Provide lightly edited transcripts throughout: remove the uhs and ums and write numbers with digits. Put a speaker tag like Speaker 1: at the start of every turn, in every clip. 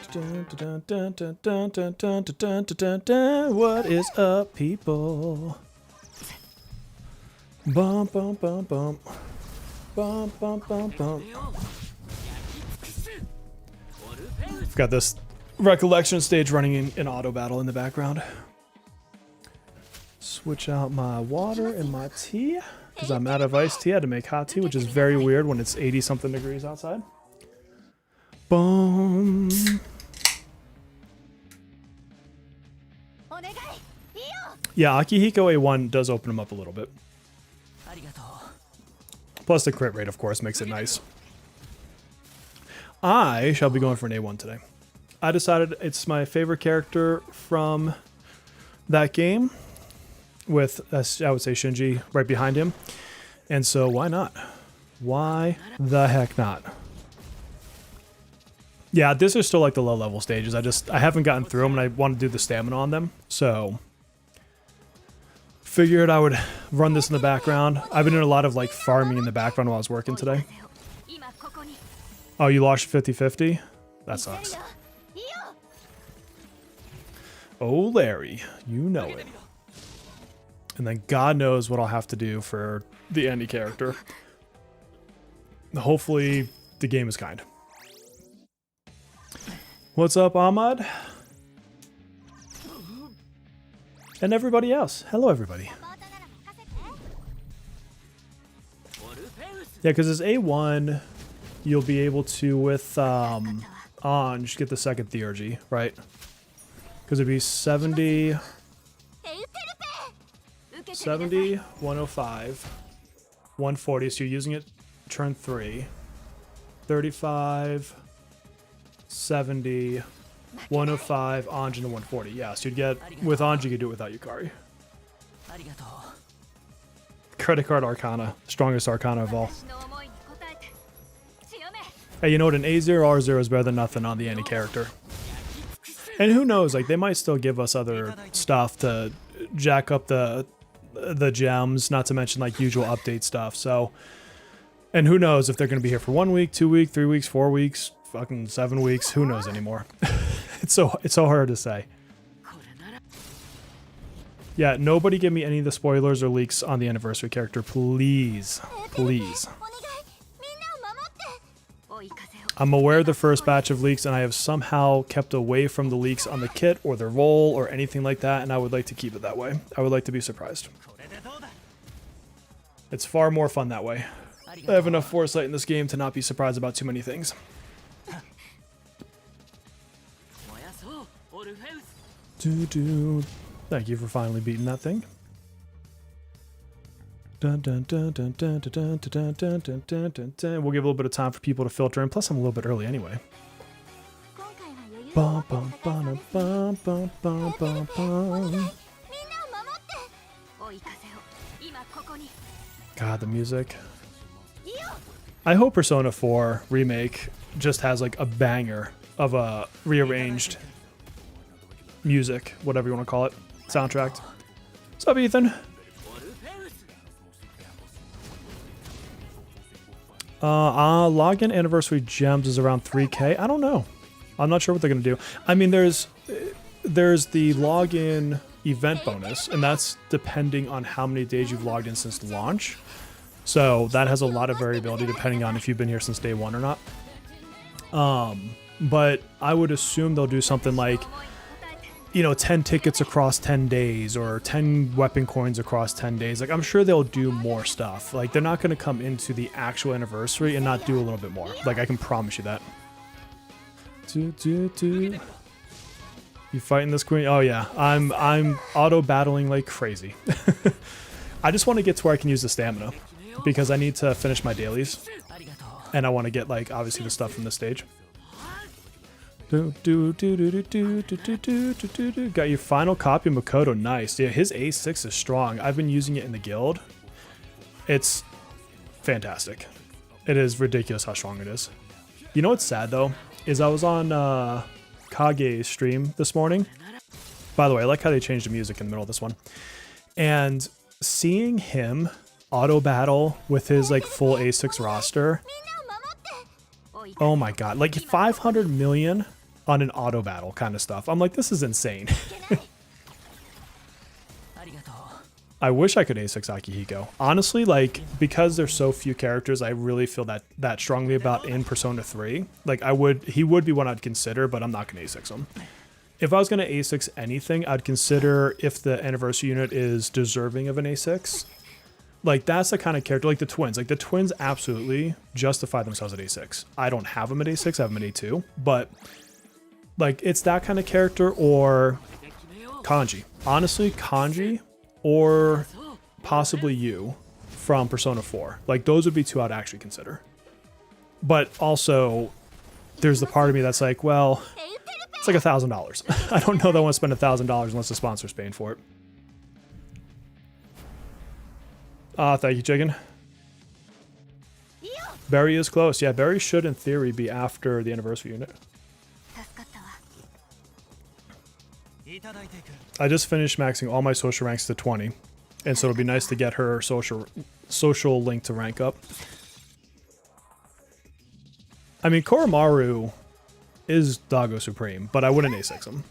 Speaker 1: What is up, people? Bump, bump, bump, bump. Bump, bump, bump, bump. Got this recollection stage running in auto battle in the background. Switch out my water and my tea because I'm out of iced tea. I had to make hot tea, which is very weird when it's 80 something degrees outside. Boom. Yeah, Akihiko A1 does open him up a little bit. Plus the crit rate, of course, makes it nice. I shall be going for an A1 today. I decided it's my favorite character from that game with, I would say, Shinji right behind him. And so why not? Why the heck not? Yeah, this is still like the low level stages. I haven't gotten through them and I want to do the stamina on them. So figured I would run this in the background. I've been doing a lot of like farming in the background while I was working today. Oh, you lost 50-50? That sucks. Oh, Larry, you know it. And then God knows what I'll have to do for the Andy character. Hopefully the game is kind. What's up, Ahmad? And everybody else. Hello, everybody. Yeah, because as A1, you'll be able to, with Anj, get the second theurgy, right? Because it'd be 70, 105, 140, so you're using it turn 3, 35, 70, 105, Anj into 140. Yeah, so you'd get, with Anj, you could do it without Yukari. Credit card Arcana, strongest Arcana of all. Hey, you know what? An A0 R0 is better than nothing on the Annie character. And who knows, like, they might still give us other stuff to jack up the gems, not to mention, like, usual update stuff, so... And who knows if they're going to be here for 1 week, 2 weeks, 3 weeks, 4 weeks, fucking 7 weeks, who knows anymore. It's so hard to say. Yeah, nobody give me any of the spoilers or leaks on the anniversary character, please. Please. I'm aware of the first batch of leaks, and I have somehow kept away from the leaks on the kit or the role or anything like that, and I would like to keep it that way. I would like to be surprised. It's far more fun that way. I have enough foresight in this game to not be surprised about too many things. Thank you for finally beating that thing. Dun, dun, dun, dun, dun, dun, dun, dun, dun, dun, dun, dun, dun. We'll give a little bit of time for people to filter in. Plus, I'm a little bit early anyway. Bum, bum, bum, bum, bum, bum, bum, bum. God, the music. I hope Persona 4 Remake just has like a banger of a rearranged music, whatever you want to call it, soundtrack. What's up, Ethan? Login anniversary gems is around 3K. I don't know. I'm not sure what they're gonna do. I mean, there's the login event bonus, and that's depending on how many days you've logged in since launch. So that has a lot of variability depending on if you've been here since day one or not. But I would assume they'll do something like, you know, 10 tickets across 10 days or 10 weapon coins across 10 days. Like, I'm sure they'll do more stuff. Like, they're not going to come into the actual anniversary and not do a little bit more. Like, I can promise you that. You fighting this queen? Oh, yeah. I'm auto-battling like crazy. I just want to get to where I can use the stamina because I need to finish my dailies. And I want to get, like, obviously the stuff from this stage. Got your final copy of Makoto. Nice. Yeah, his A6 is strong. I've been using it in the guild. It's fantastic. It is ridiculous how strong it is. You know what's sad, though? Is I was on Kage's stream this morning. By the way, I like how they changed the music in the middle of this one. And seeing him auto battle with his like full A6 roster. Oh my god. Like 500 million on an auto battle kind of stuff. I'm like, this is insane. I wish I could A6 Akihiko. Honestly, like, because there's so few characters, I really feel that strongly about in Persona 3. Like, he would be one I'd consider, but I'm not going to A6 him. If I was going to A6 anything, I'd consider if the anniversary unit is deserving of an A6. Like, that's the kind of character, like the twins. Like, the twins absolutely justify themselves at A6. I don't have them at A6, I have them at A2. But, like, it's that kind of character, or Kanji. Honestly, Kanji, or possibly you from Persona 4. Like, those would be two I'd actually consider. But also, there's the part of me that's like, well, it's like $1,000. I don't know that I want to spend $1,000 unless the sponsor's paying for it. Thank you, Chicken. Barry is close. Yeah, Barry should, in theory, be after the anniversary unit. I just finished maxing all my social ranks to 20, and so it'll be nice to get her social link to rank up. I mean, Koromaru is Dago Supreme, but I wouldn't A6 him.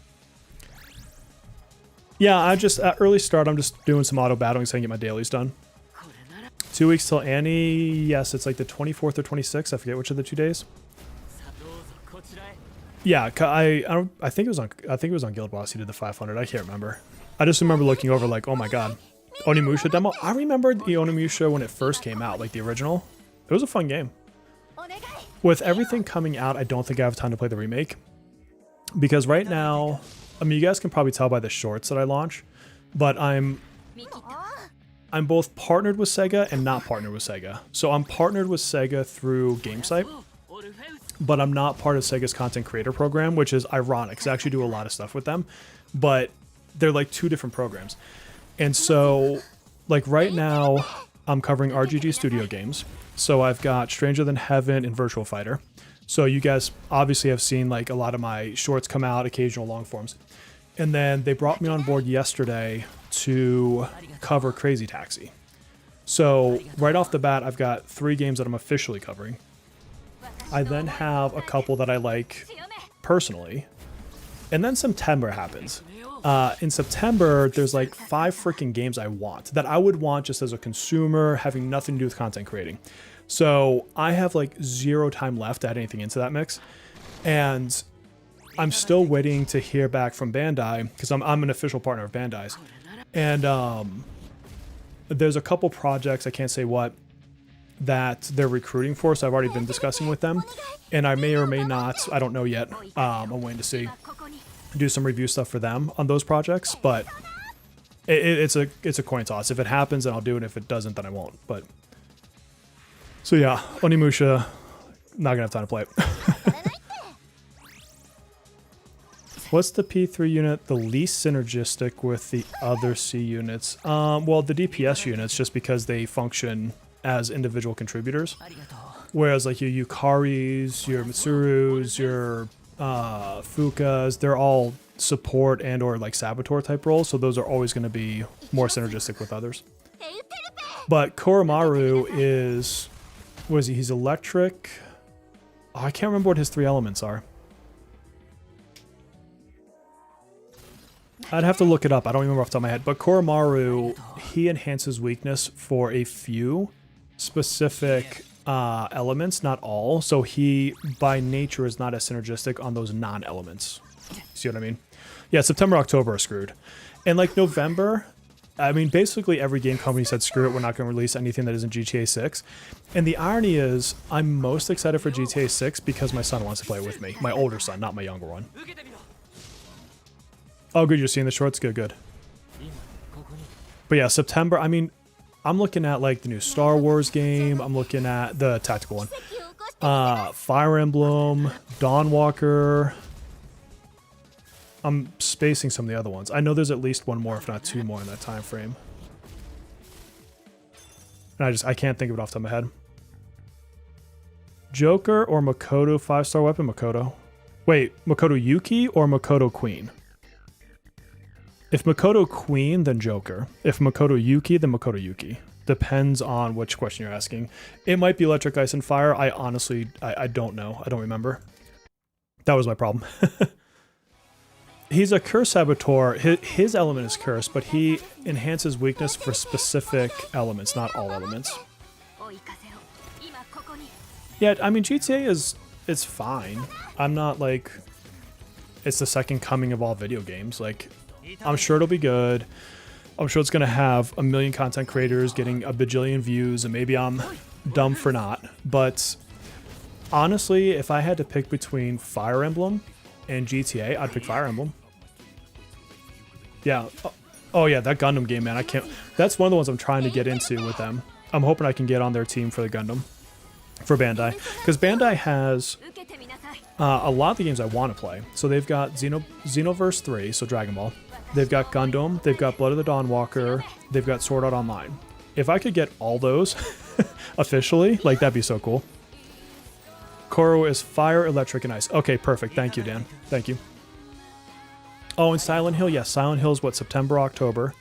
Speaker 1: Yeah, at early start, I'm just doing some auto battling so I can get my dailies done. 2 weeks till Annie. Yes, it's like the 24th or 26th. I forget which of the 2 days. Yeah, I think it was on Guild Boss. He did the 500. I can't remember. I just remember looking over like, oh my god, Onimusha demo. I remember the Onimusha when it first came out, like the original. It was a fun game. With everything coming out, I don't think I have time to play the remake, because right now, I mean, you guys can probably tell by the shorts that I launch, but I'm both partnered with Sega and not partnered with Sega. So I'm partnered with Sega through GameSight, but I'm not part of Sega's content creator program, which is ironic because I actually do a lot of stuff with them, but they're like two different programs. And so, like right now, I'm covering RGG Studio games. So I've got Stranger Than Heaven and Virtual Fighter. So you guys obviously have seen like a lot of my shorts come out, occasional long forms. And then they brought me on board yesterday to cover Crazy Taxi. So right off the bat, I've got 3 games that I'm officially covering. I then have a couple that I like personally. And then September happens. In September, there's like 5 freaking games I want that I would want just as a consumer, having nothing to do with content creating. So I have like 0 time left to add anything into that mix. And I'm still waiting to hear back from Bandai, because I'm an official partner of Bandai's. And there's a couple projects, I can't say what, that they're recruiting for, so I've already been discussing with them. And I may or may not, I don't know yet, I'm waiting to see, do some review stuff for them on those projects, but it's a coin toss. If it happens, then I'll do it. If it doesn't, then I won't. But so yeah, Onimusha, not gonna have time to play it. What's the P3 unit the least synergistic with the other C units? Well, the DPS units, just because they function as individual contributors. Whereas like your Yukaris, your Mitsurus, your Fukas, they're all support and or like Saboteur type roles, so those are always going to be more synergistic with others. But Koromaru is, what is he? He's electric. Oh, I can't remember what his 3 elements are. I'd have to look it up. I don't remember off the top of my head. But Koromaru, he enhances weakness for a few specific elements, not all. So he, by nature, is not as synergistic on those non-elements. See what I mean? Yeah, September, October are screwed. And like November, I mean, basically every game company said, screw it, we're not going to release anything that isn't GTA 6. And the irony is, I'm most excited for GTA 6 because my son wants to play it with me. My older son, not my younger one. Oh, good, you're seeing the shorts? Good, good. But yeah, September, I mean, I'm looking at like the new Star Wars game. I'm looking at the tactical one. Fire Emblem, Dawnwalker. I'm spacing some of the other ones. I know there's at least one more, if not 2 more in that time frame. And I can't think of it off the top of my head. Joker or Makoto 5-star weapon? Makoto. Wait, Makoto Yuki or Makoto Queen? If Makoto Queen, then Joker. If Makoto Yuki, then Makoto Yuki. Depends on which question you're asking. It might be Electric, Ice, and Fire. I honestly, I don't know. I don't remember. That was my problem. He's a curse saboteur. His element is curse, but he enhances weakness for specific elements, not all elements. Yeah, I mean, GTA it's fine. I'm not like it's the second coming of all video games. Like, I'm sure it'll be good. I'm sure it's gonna have a million content creators getting a bajillion views, and maybe I'm dumb for not. But honestly, if I had to pick between Fire Emblem and GTA, I'd pick Fire Emblem. Yeah. Oh yeah, that Gundam game, man. I can't. That's one of the ones I'm trying to get into with them. I'm hoping I can get on their team for the Gundam, for Bandai, because Bandai has a lot of the games I want to play. So they've got Xenoverse 3, so Dragon Ball. They've got Gundam. They've got Blood of the Dawnwalker. They've got Sword Art Online. If I could get all those officially, like, that'd be so cool. Koro is fire, electric, and ice. Okay, perfect. Thank you, Dan. Thank you. Oh, and Silent Hill. Yes, Silent Hill is what, September, October.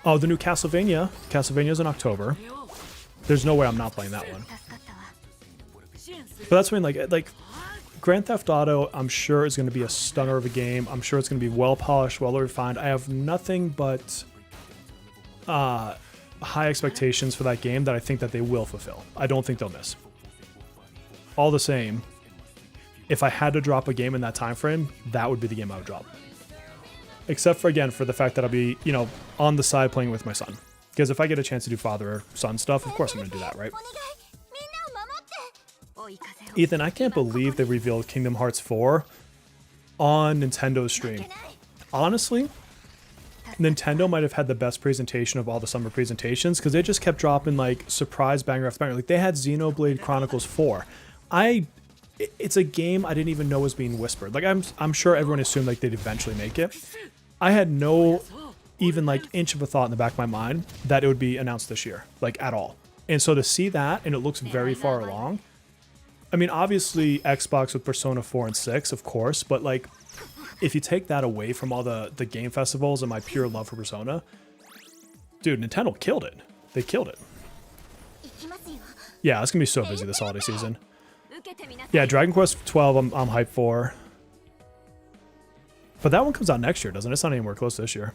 Speaker 1: Oh, the new Castlevania. Castlevania's in October. There's no way I'm not playing that one. But that's when, like Grand Theft Auto, I'm sure is going to be a stunner of a game. I'm sure it's going to be well polished, well refined. I have nothing but high expectations for that game that I think that they will fulfill. I don't think they'll miss. All the same, if I had to drop a game in that time frame, that would be the game I would drop. Except for, again, for the fact that I'll be, you know, on the side playing with my son. Because if I get a chance to do father-son stuff, of course I'm going to do that, right? Ethan, I can't believe they revealed Kingdom Hearts 4 on Nintendo's stream. Honestly, Nintendo might have had the best presentation of all the summer presentations, because they just kept dropping, like, surprise banger after banger. Like, they had Xenoblade Chronicles 4. It's a game I didn't even know was being whispered. Like, I'm sure everyone assumed, like, they'd eventually make it. I had no even, like, inch of a thought in the back of my mind that it would be announced this year, like, at all. And so to see that, and it looks very far along, I mean, obviously Xbox with Persona 4 and 6, of course, but, like, if you take that away from all the game festivals and my pure love for Persona, dude, Nintendo killed it. They killed it. Yeah, it's gonna be so busy this holiday season. Yeah, Dragon Quest 12 I'm hyped for. But that one comes out next year, doesn't it? It's not anywhere close to this year.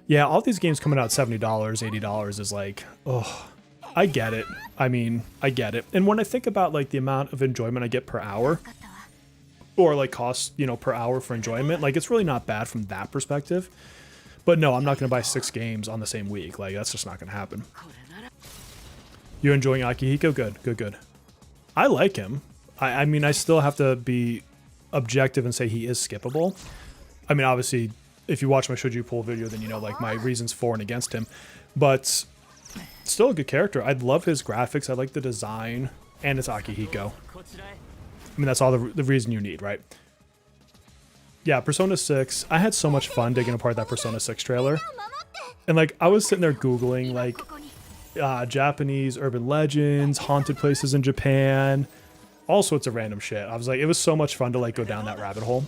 Speaker 1: Yeah, all these games coming out $70, $80 is like, oh, I get it. I mean, I get it. And when I think about, like, the amount of enjoyment I get per hour, or, like, cost, you know, per hour for enjoyment, like, it's really not bad from that perspective. But no, I'm not going to buy 6 games on the same week. Like, that's just not going to happen. You're enjoying Akihiko? Good, good, good. I like him. I mean, I still have to be objective and say he is skippable. I mean, obviously, if you watch my Should You Pull video, then you know, like, my reasons for and against him. But still a good character. I love his graphics. I like the design. And it's Akihiko. I mean, that's all the reason you need, right? Yeah, Persona 6. I had so much fun digging apart that Persona 6 trailer. And, like, I was sitting there Googling, like, Japanese urban legends, haunted places in Japan, all sorts of random shit. I was like, it was so much fun to, like, go down that rabbit hole.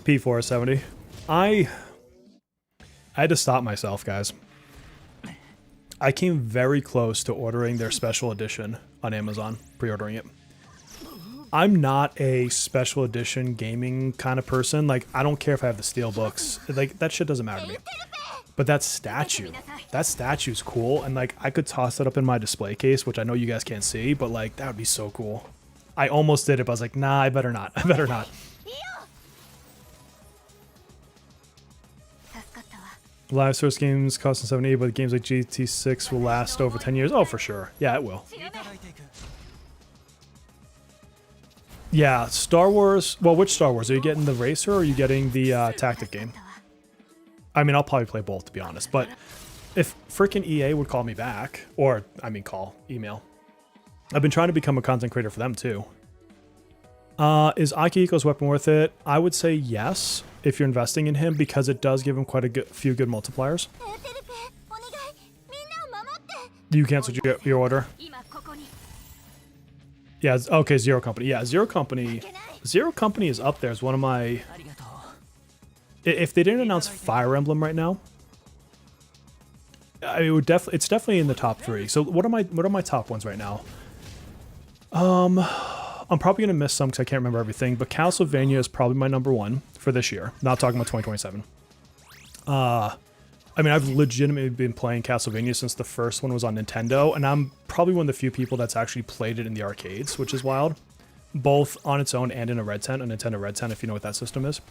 Speaker 1: P470. I had to stop myself, guys. I came very close to ordering their special edition on Amazon, pre-ordering it. I'm not a special edition gaming kind of person. Like, I don't care if I have the steel books. Like, that shit doesn't matter to me. But that statue's cool, and, like, I could toss it up in my display case, which I know you guys can't see, but, like, that would be so cool. I almost did it, but I was like, nah, I better not. I better not. Live source games cost $70, but games like GT6 will last over 10 years. Oh, for sure. Yeah, it will. Yeah, Star Wars. Well, which Star Wars? Are you getting the racer or are you getting the tactic game? I mean, I'll probably play both, to be honest. But if freaking EA would call me back, or, I mean, email. I've been trying to become a content creator for them, too. Is Akihiko's weapon worth it? I would say yes, if you're investing in him, because it does give him quite a few good multipliers. You canceled your order? Yeah, okay, Zero Company. Yeah, Zero Company is up there as one of my... If they didn't announce Fire Emblem right now, I mean, it's definitely in the top 3. So what are my top ones right now? I'm probably going to miss some because I can't remember everything, but Castlevania is probably my number one for this year. Not talking about 2027. I mean, I've legitimately been playing Castlevania since the first one was on Nintendo, and I'm probably one of the few people that's actually played it in the arcades, which is wild. Both on its own and in a Red Tent, a Nintendo Red Tent, if you know what that system is.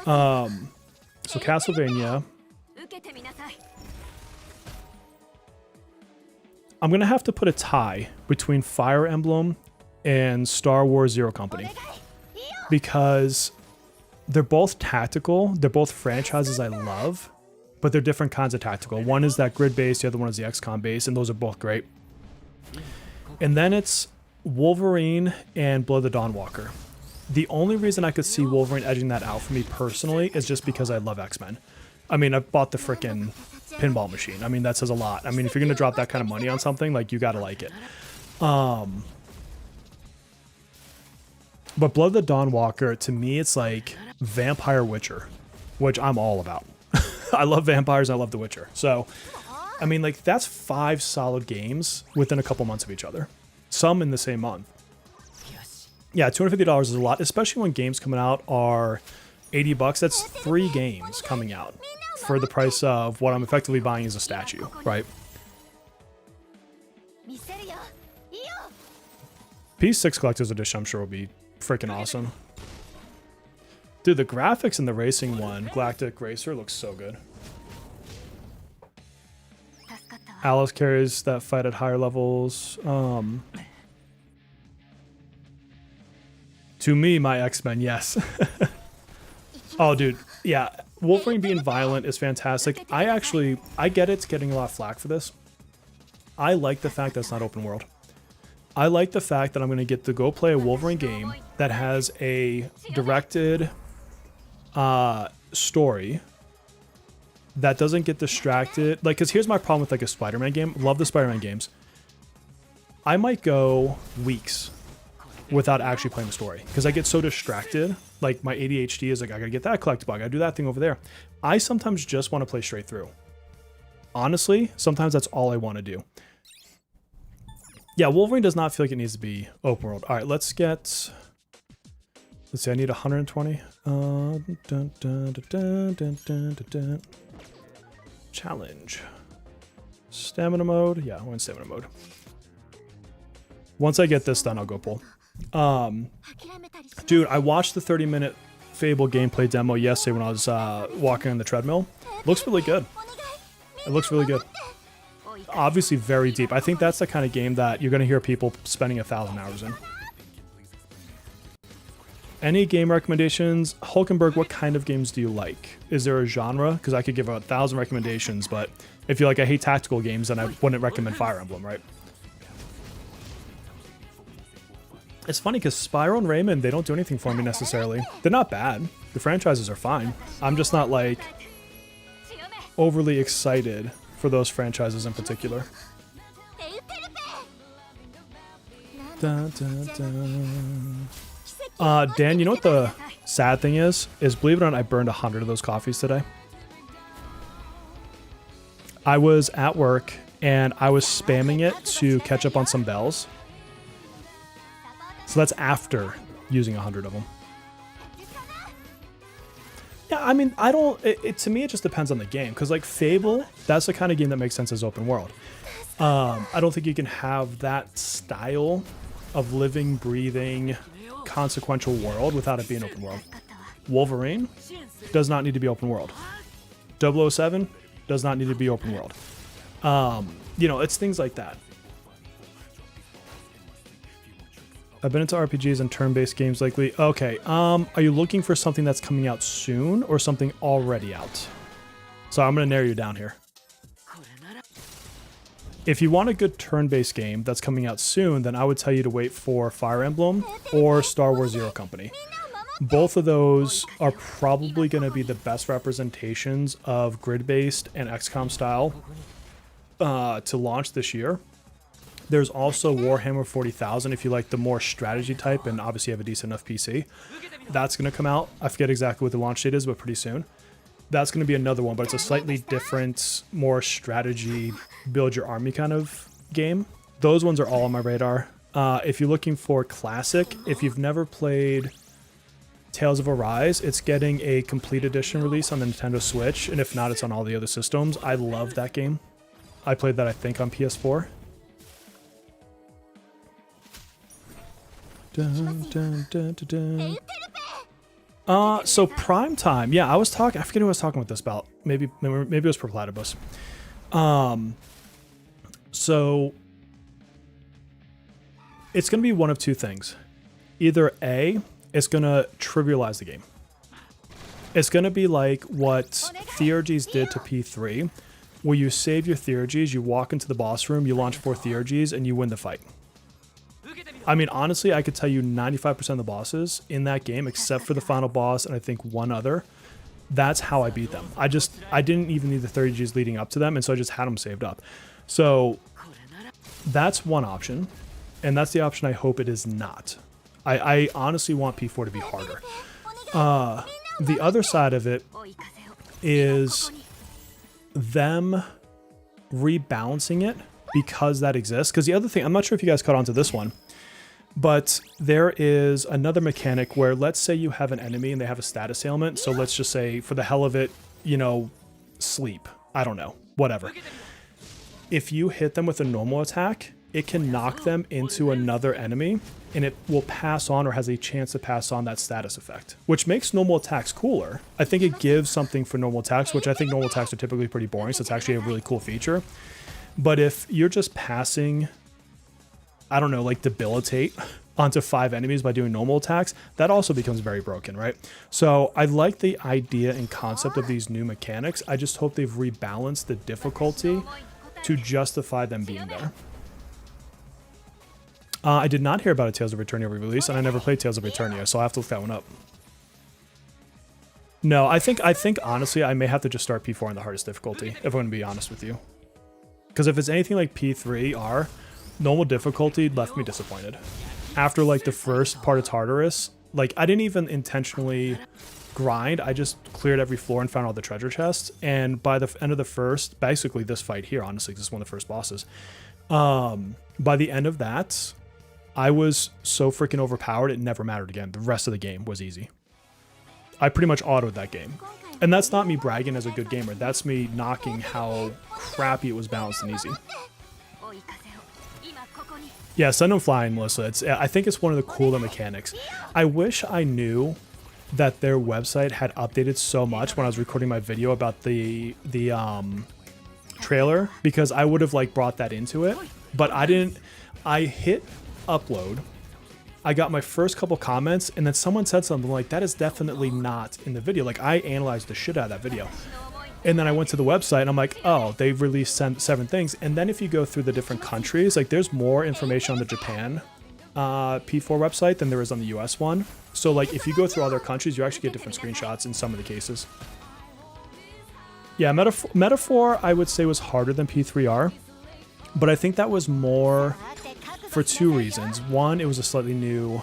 Speaker 1: So Castlevania. I'm going to have to put a tie between Fire Emblem and Star Wars Zero Company, because they're both tactical. They're both franchises I love, but they're different kinds of tactical. One is that grid base, the other one is the XCOM base, and those are both great. And then it's Wolverine and Blood the Dawnwalker. The only reason I could see Wolverine edging that out for me personally is just because I love X-Men. I mean, I bought the frickin' pinball machine. I mean, that says a lot. I mean, if you're going to drop that kind of money on something, like, you got to like it. But Blood the Dawnwalker, to me, it's like Vampire Witcher, which I'm all about. I love vampires. I love The Witcher. So, I mean, like, that's 5 solid games within a couple months of each other. Some in the same month. Yeah, $250 is a lot, especially when games coming out are $80. That's 3 games coming out for the price of what I'm effectively buying as a statue, right? P6 Collector's Edition, I'm sure, will be freaking awesome. Dude, the graphics in the racing one, Galactic Racer, looks so good. Alice carries that fight at higher levels. To me, my X-Men, yes. Oh, dude, yeah. Wolverine being violent is fantastic. I get it's getting a lot of flack for this. I like the fact that it's not open world. I like the fact that I'm going to get to go play a Wolverine game that has a directed story that doesn't get distracted. Like, because here's my problem with, like, a Spider-Man game. Love the Spider-Man games. I might go weeks without actually playing the story because I get so distracted. Like, my ADHD is like, I gotta get that collectible, I gotta do that thing over there. I sometimes just want to play straight through. Honestly, sometimes that's all I want to do. Yeah, Wolverine does not feel like it needs to be open world. All right, let's see, I need 120. Challenge. Stamina mode. Yeah, we're in stamina mode. Once I get this done, I'll go pull. Dude, I watched the 30-minute Fable gameplay demo yesterday when I was walking on the treadmill. Looks really good. It looks really good. Obviously very deep. I think that's the kind of game that you're going to hear people spending 1,000 hours in. Any game recommendations? Hulkenberg, what kind of games do you like? Is there a genre? Because I could give 1,000 recommendations, but if you're like, I hate tactical games, then I wouldn't recommend Fire Emblem, right? It's funny because Spyro and Rayman, they don't do anything for me necessarily. They're not bad. The franchises are fine. I'm just not, like, overly excited for those franchises in particular. Dun, dun, dun. Dan, you know what the sad thing is? Believe it or not, I burned 100 of those coffees today. I was at work and I was spamming it to catch up on some bells. So that's after using 100 of them. Yeah, I mean, I don't... to me, it just depends on the game. Because, like, Fable, that's the kind of game that makes sense as open world. I don't think you can have that style of living, breathing, consequential world without it being open world. Wolverine does not need to be open world. 007 does not need to be open world. You know, it's things like that. I've been into RPGs and turn-based games lately. Okay, are you looking for something that's coming out soon or something already out? So I'm going to narrow you down here. If you want a good turn-based game that's coming out soon, then I would tell you to wait for Fire Emblem or Star Wars Zero Company. Both of those are probably going to be the best representations of grid-based and XCOM style to launch this year. There's also Warhammer 40,000 if you like the more strategy type and obviously have a decent enough PC. That's going to come out. I forget exactly what the launch date is, but pretty soon. That's going to be another one, but it's a slightly different, more strategy, build your army kind of game. Those ones are all on my radar. If you're looking for classic, if you've never played Tales of Arise, it's getting a complete edition release on the Nintendo Switch, and if not, it's on all the other systems. I love that game. I played that, I think, on PS4. So Prime Time. Yeah, I forget who I was talking with this about. Maybe it was for Platypus. So it's going to be one of two things. Either A, it's going to trivialize the game. It's going to be like what Theurgies did to P3, where you save your Theurgies, you walk into the boss room, you launch 4 Theurgies, and you win the fight. I mean, honestly, I could tell you 95% of the bosses in that game, except for the final boss and I think one other, that's how I beat them. I didn't even need the 30Gs leading up to them, and so I just had them saved up. So that's one option, and that's the option I hope it is not. I honestly want P4 to be harder. The other side of it is them rebalancing it because that exists. Because the other thing, I'm not sure if you guys caught on to this one, but there is another mechanic where, let's say you have an enemy and they have a status ailment. So let's just say, for the hell of it, you know, sleep. I don't know, whatever. If you hit them with a normal attack, it can knock them into another enemy, and it will pass on or has a chance to pass on that status effect, which makes normal attacks cooler. I think it gives something for normal attacks, which I think normal attacks are typically pretty boring, so it's actually a really cool feature. But if you're just passing, I don't know, like debilitate onto 5 enemies by doing normal attacks, that also becomes very broken, right? So I like the idea and concept of these new mechanics. I just hope they've rebalanced the difficulty to justify them being there. I did not hear about a Tales of Eternia re-release, and I never played Tales of Eternia, so I'll have to look that one up. No, I think honestly, I may have to just start P4 on the hardest difficulty, if I'm going to be honest with you. Because if it's anything like P3R, normal difficulty left me disappointed. After like the first part of Tartarus, like I didn't even intentionally grind, I just cleared every floor and found all the treasure chests, and by the end of the first, basically this fight here, honestly, this is one of the first bosses, by the end of that, I was so freaking overpowered, it never mattered again. The rest of the game was easy. I pretty much autoed that game. And that's not me bragging as a good gamer. That's me knocking how crappy it was balanced and easy. Yeah, Send Them Flying, Melissa. I think it's one of the cooler mechanics. I wish I knew that their website had updated so much when I was recording my video about the trailer, because I would have like brought that into it. But I didn't. I hit upload, I got my first couple comments, and then someone said something like, that is definitely not in the video. Like, I analyzed the shit out of that video. And then I went to the website and I'm like, oh, they've released 7 things. And then if you go through the different countries, like there's more information on the Japan P4 website than there is on the US one. So like if you go through other countries, you actually get different screenshots in some of the cases. Yeah, Metaphor I would say was harder than P3R, but I think that was more for 2 reasons. One, it was a slightly new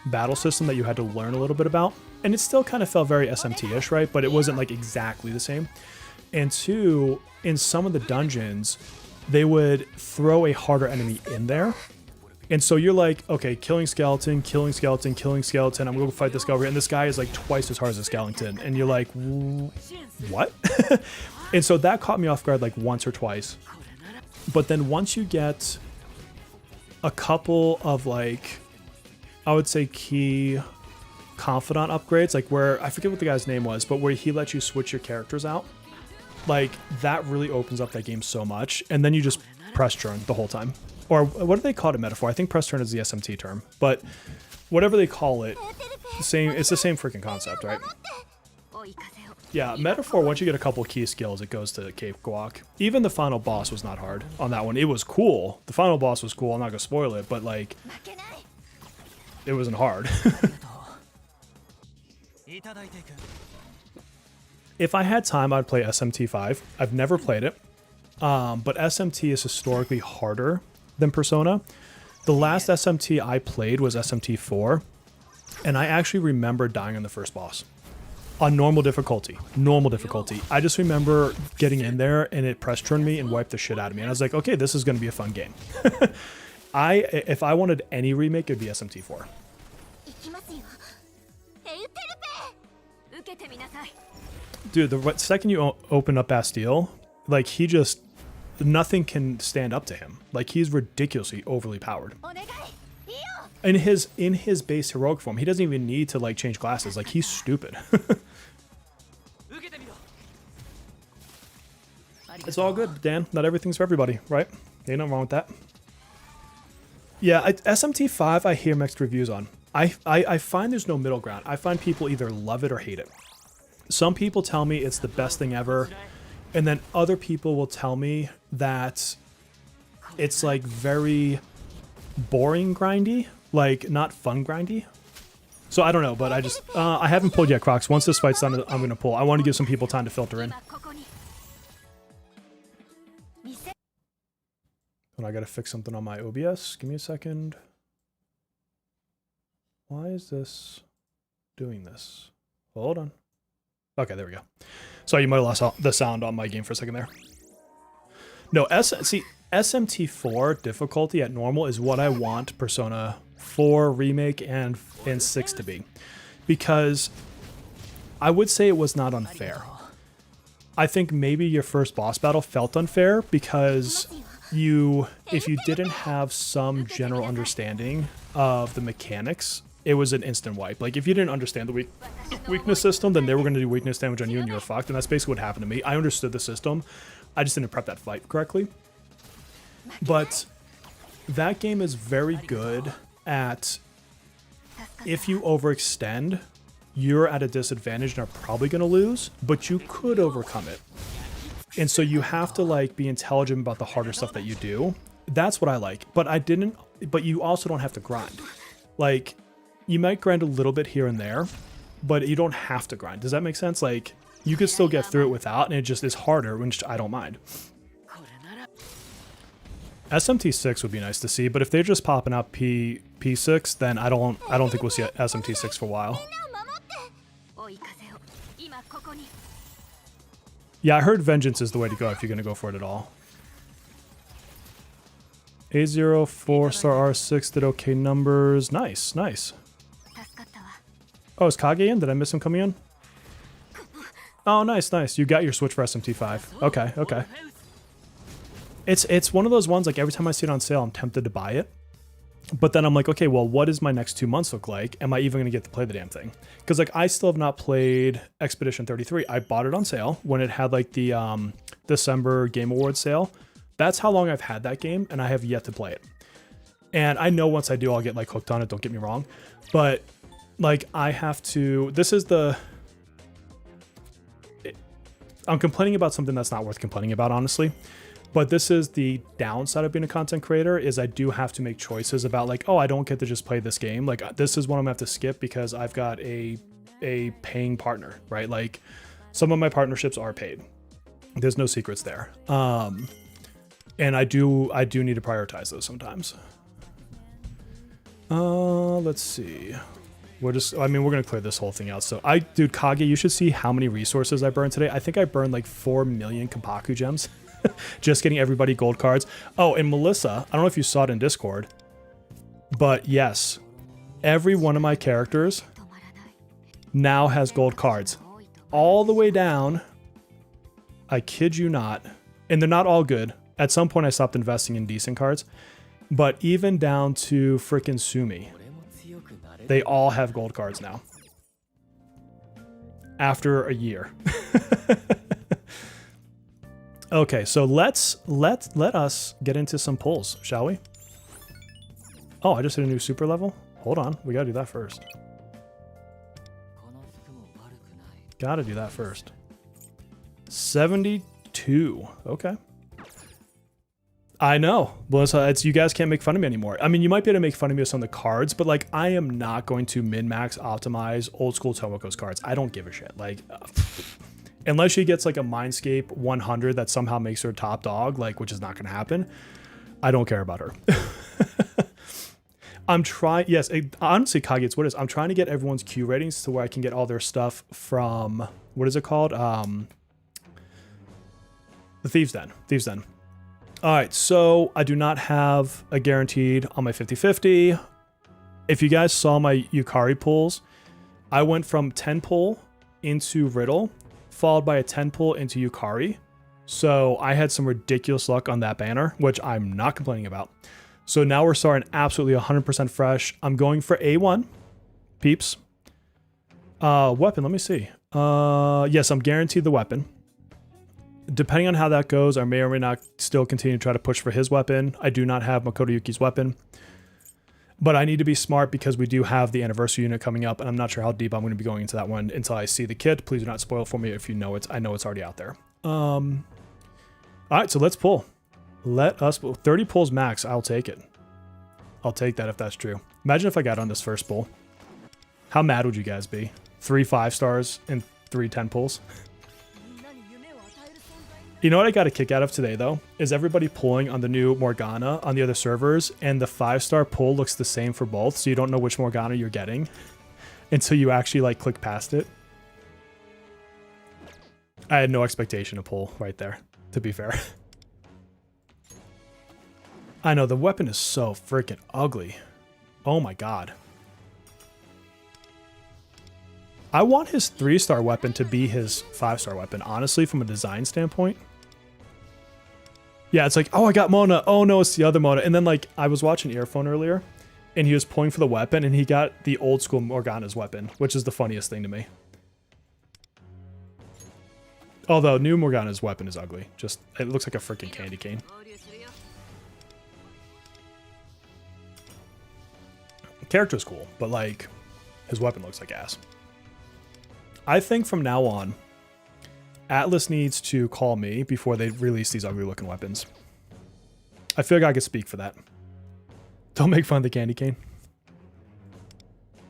Speaker 1: battle system that you had to learn a little bit about, and it still kind of felt very SMT-ish, right? But it wasn't like exactly the same. And 2, in some of the dungeons, they would throw a harder enemy in there. And so you're like, okay, killing skeleton, killing skeleton, killing skeleton, I'm gonna go fight this guy over here, and this guy is like twice as hard as a skeleton. And you're like, what? And so that caught me off guard like once or twice. But then once you get a couple of like, I would say key confidant upgrades, like where, I forget what the guy's name was, but where he lets you switch your characters out, like that really opens up that game so much. And then you just press turn the whole time. Or what do they call it in Metaphor? I think press turn is the SMT term, but whatever they call it, it's the same freaking concept, right? Yeah, Metaphor, once you get a couple key skills, it goes to Cakewalk. Even the final boss was not hard on that one. It was cool. The final boss was cool. I'm not going to spoil it, but like, it wasn't hard. If I had time, I'd play SMT5. I've never played it, but SMT is historically harder than Persona. The last SMT I played was SMT4, and I actually remember dying on the first boss. On normal difficulty. I just remember getting in there and it press turned me and wiped the shit out of me. And I was like, okay, this is going to be a fun game. If I wanted any remake, it'd be SMT4. Dude, the second you open up Bastille, like he just, nothing can stand up to him. Like he's ridiculously overly powered. In his base heroic form, he doesn't even need to like change classes. Like he's stupid. It's all good, Dan. Not everything's for everybody, right? Ain't nothing wrong with that. Yeah, SMT5 I hear mixed reviews on. I find there's no middle ground. I find people either love it or hate it. Some people tell me it's the best thing ever, and then other people will tell me that it's like very boring grindy, like not fun grindy. So I don't know, but I haven't pulled yet, Crocs. Once this fight's done, I'm gonna pull. I want to give some people time to filter in. And I gotta fix something on my OBS. Give me a second. Why is this doing this? Hold on. Okay, there we go. Sorry, you might have lost the sound on my game for a second there. No, see, SMT4 difficulty at normal is what I want Persona 4 Remake and 6 to be. Because I would say it was not unfair. I think maybe your first boss battle felt unfair because if you didn't have some general understanding of the mechanics, it was an instant wipe. Like, if you didn't understand the weakness system, then they were going to do weakness damage on you and you were fucked. And that's basically what happened to me. I understood the system. I just didn't prep that fight correctly. But that game is very good at, if you overextend, you're at a disadvantage and are probably going to lose, but you could overcome it. And so you have to like be intelligent about the harder stuff that you do. That's what I like. But you also don't have to grind. Like, you might grind a little bit here and there, but you don't have to grind. Does that make sense? Like, you could still get through it without, and it just is harder, which I don't mind. SMT6 would be nice to see, but if they're just popping out P6, then I don't think we'll see SMT6 for a while. Yeah, I heard Vengeance is the way to go if you're going to go for it at all. A0, 4-star R6 did okay numbers. Nice, nice. Oh, is Kage in? Did I miss him coming in? Oh, nice, nice. You got your Switch for SMT5. Okay, okay. It's one of those ones, like, every time I see it on sale, I'm tempted to buy it. But then I'm like, okay, well, what does my next 2 months look like? Am I even going to get to play the damn thing? Because, like, I still have not played Expedition 33. I bought it on sale when it had, like, the December Game Awards sale. That's how long I've had that game, and I have yet to play it. And I know once I do, I'll get, like, hooked on it, don't get me wrong. But, like, I have to... This is the... I'm complaining about something that's not worth complaining about, honestly. But this is the downside of being a content creator, is I do have to make choices about, like, oh, I don't get to just play this game. Like, this is one I'm gonna have to skip because I've got a paying partner, right? Like, some of my partnerships are paid. There's no secrets there. And I do need to prioritize those sometimes. Let's see. We're gonna clear this whole thing out. So dude, Kage, you should see how many resources I burned today. I think I burned like 4 million Kapaku gems. Just getting everybody gold cards. Oh, and Melissa, I don't know if you saw it in Discord, but yes, every one of my characters now has gold cards. All the way down, I kid you not, and they're not all good. At some point I stopped investing in decent cards, but even down to frickin' Sumi, they all have gold cards now. After a year. Okay, so let us get into some pulls, shall we? Oh, I just hit a new super level? Hold on, we gotta do that first. Gotta do that first. 72, okay. I know, Melissa, it's, you guys can't make fun of me anymore. I mean, you might be able to make fun of me with some of the cards, but like, I am not going to min-max optimize old school Tomoko's cards. I don't give a shit. Like, unless she gets like a Mindscape 100 that somehow makes her top dog, like, which is not going to happen, I don't care about her. I'm trying, yes, honestly, Kage, it's what it is. I'm trying to get everyone's Q ratings to where I can get all their stuff from, what is it called? The Thieves Den. Thieves Den. All right, so I do not have a guaranteed on my 50-50. If you guys saw my Yukari pulls, I went from 10 pull into Riddle, followed by a 10 pull into Yukari. So I had some ridiculous luck on that banner, which I'm not complaining about. So now we're starting absolutely 100% fresh. I'm going for A1, peeps. Weapon, let me see. Yes, I'm guaranteed the weapon. Depending on how that goes, I may or may not still continue to try to push for his weapon. I do not have Makoto Yuki's weapon. But I need to be smart because we do have the anniversary unit coming up, and I'm not sure how deep I'm going to be going into that one until I see the kit. Please do not spoil it for me if you know it. I know it's already out there. All right, so let's pull. Let us pull. 30 pulls max. I'll take it. I'll take that if that's true. Imagine if I got on this first pull. How mad would you guys be? 3 5-stars and 3 10 pulls. You know what I got a kick out of today, though, is everybody pulling on the new Morgana on the other servers, and the 5-star pull looks the same for both, so you don't know which Morgana you're getting until you actually, like, click past it. I had no expectation to pull right there, to be fair. I know, the weapon is so freaking ugly. Oh my god. I want his 3-star weapon to be his 5-star weapon, honestly, from a design standpoint. Yeah, it's like, oh, I got Mona. Oh, no, it's the other Mona. And then, like, I was watching Earphone earlier, and he was pulling for the weapon, and he got the old school Morgana's weapon, which is the funniest thing to me. Although, new Morgana's weapon is ugly. Just, it looks like a freaking candy cane. The character's cool, but, like, his weapon looks like ass. I think from now on, Atlas needs to call me before they release these ugly looking weapons. I feel like I could speak for that. Don't make fun of the candy cane.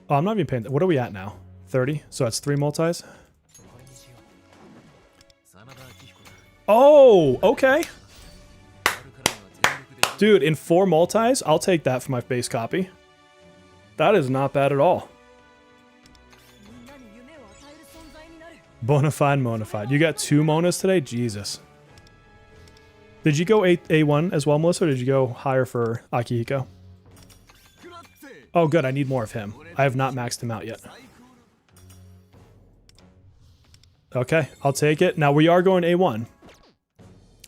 Speaker 1: Oh, I'm not even paying. What are we at now? 30? So that's 3 multis? Oh, okay. Dude, in 4 multis, I'll take that for my base copy. That is not bad at all. Bonafide, Monafide. You got 2 Monas today? Jesus. Did you go A1 as well, Melissa, or did you go higher for Akihiko? Oh, good. I need more of him. I have not maxed him out yet. Okay, I'll take it. Now, we are going A1.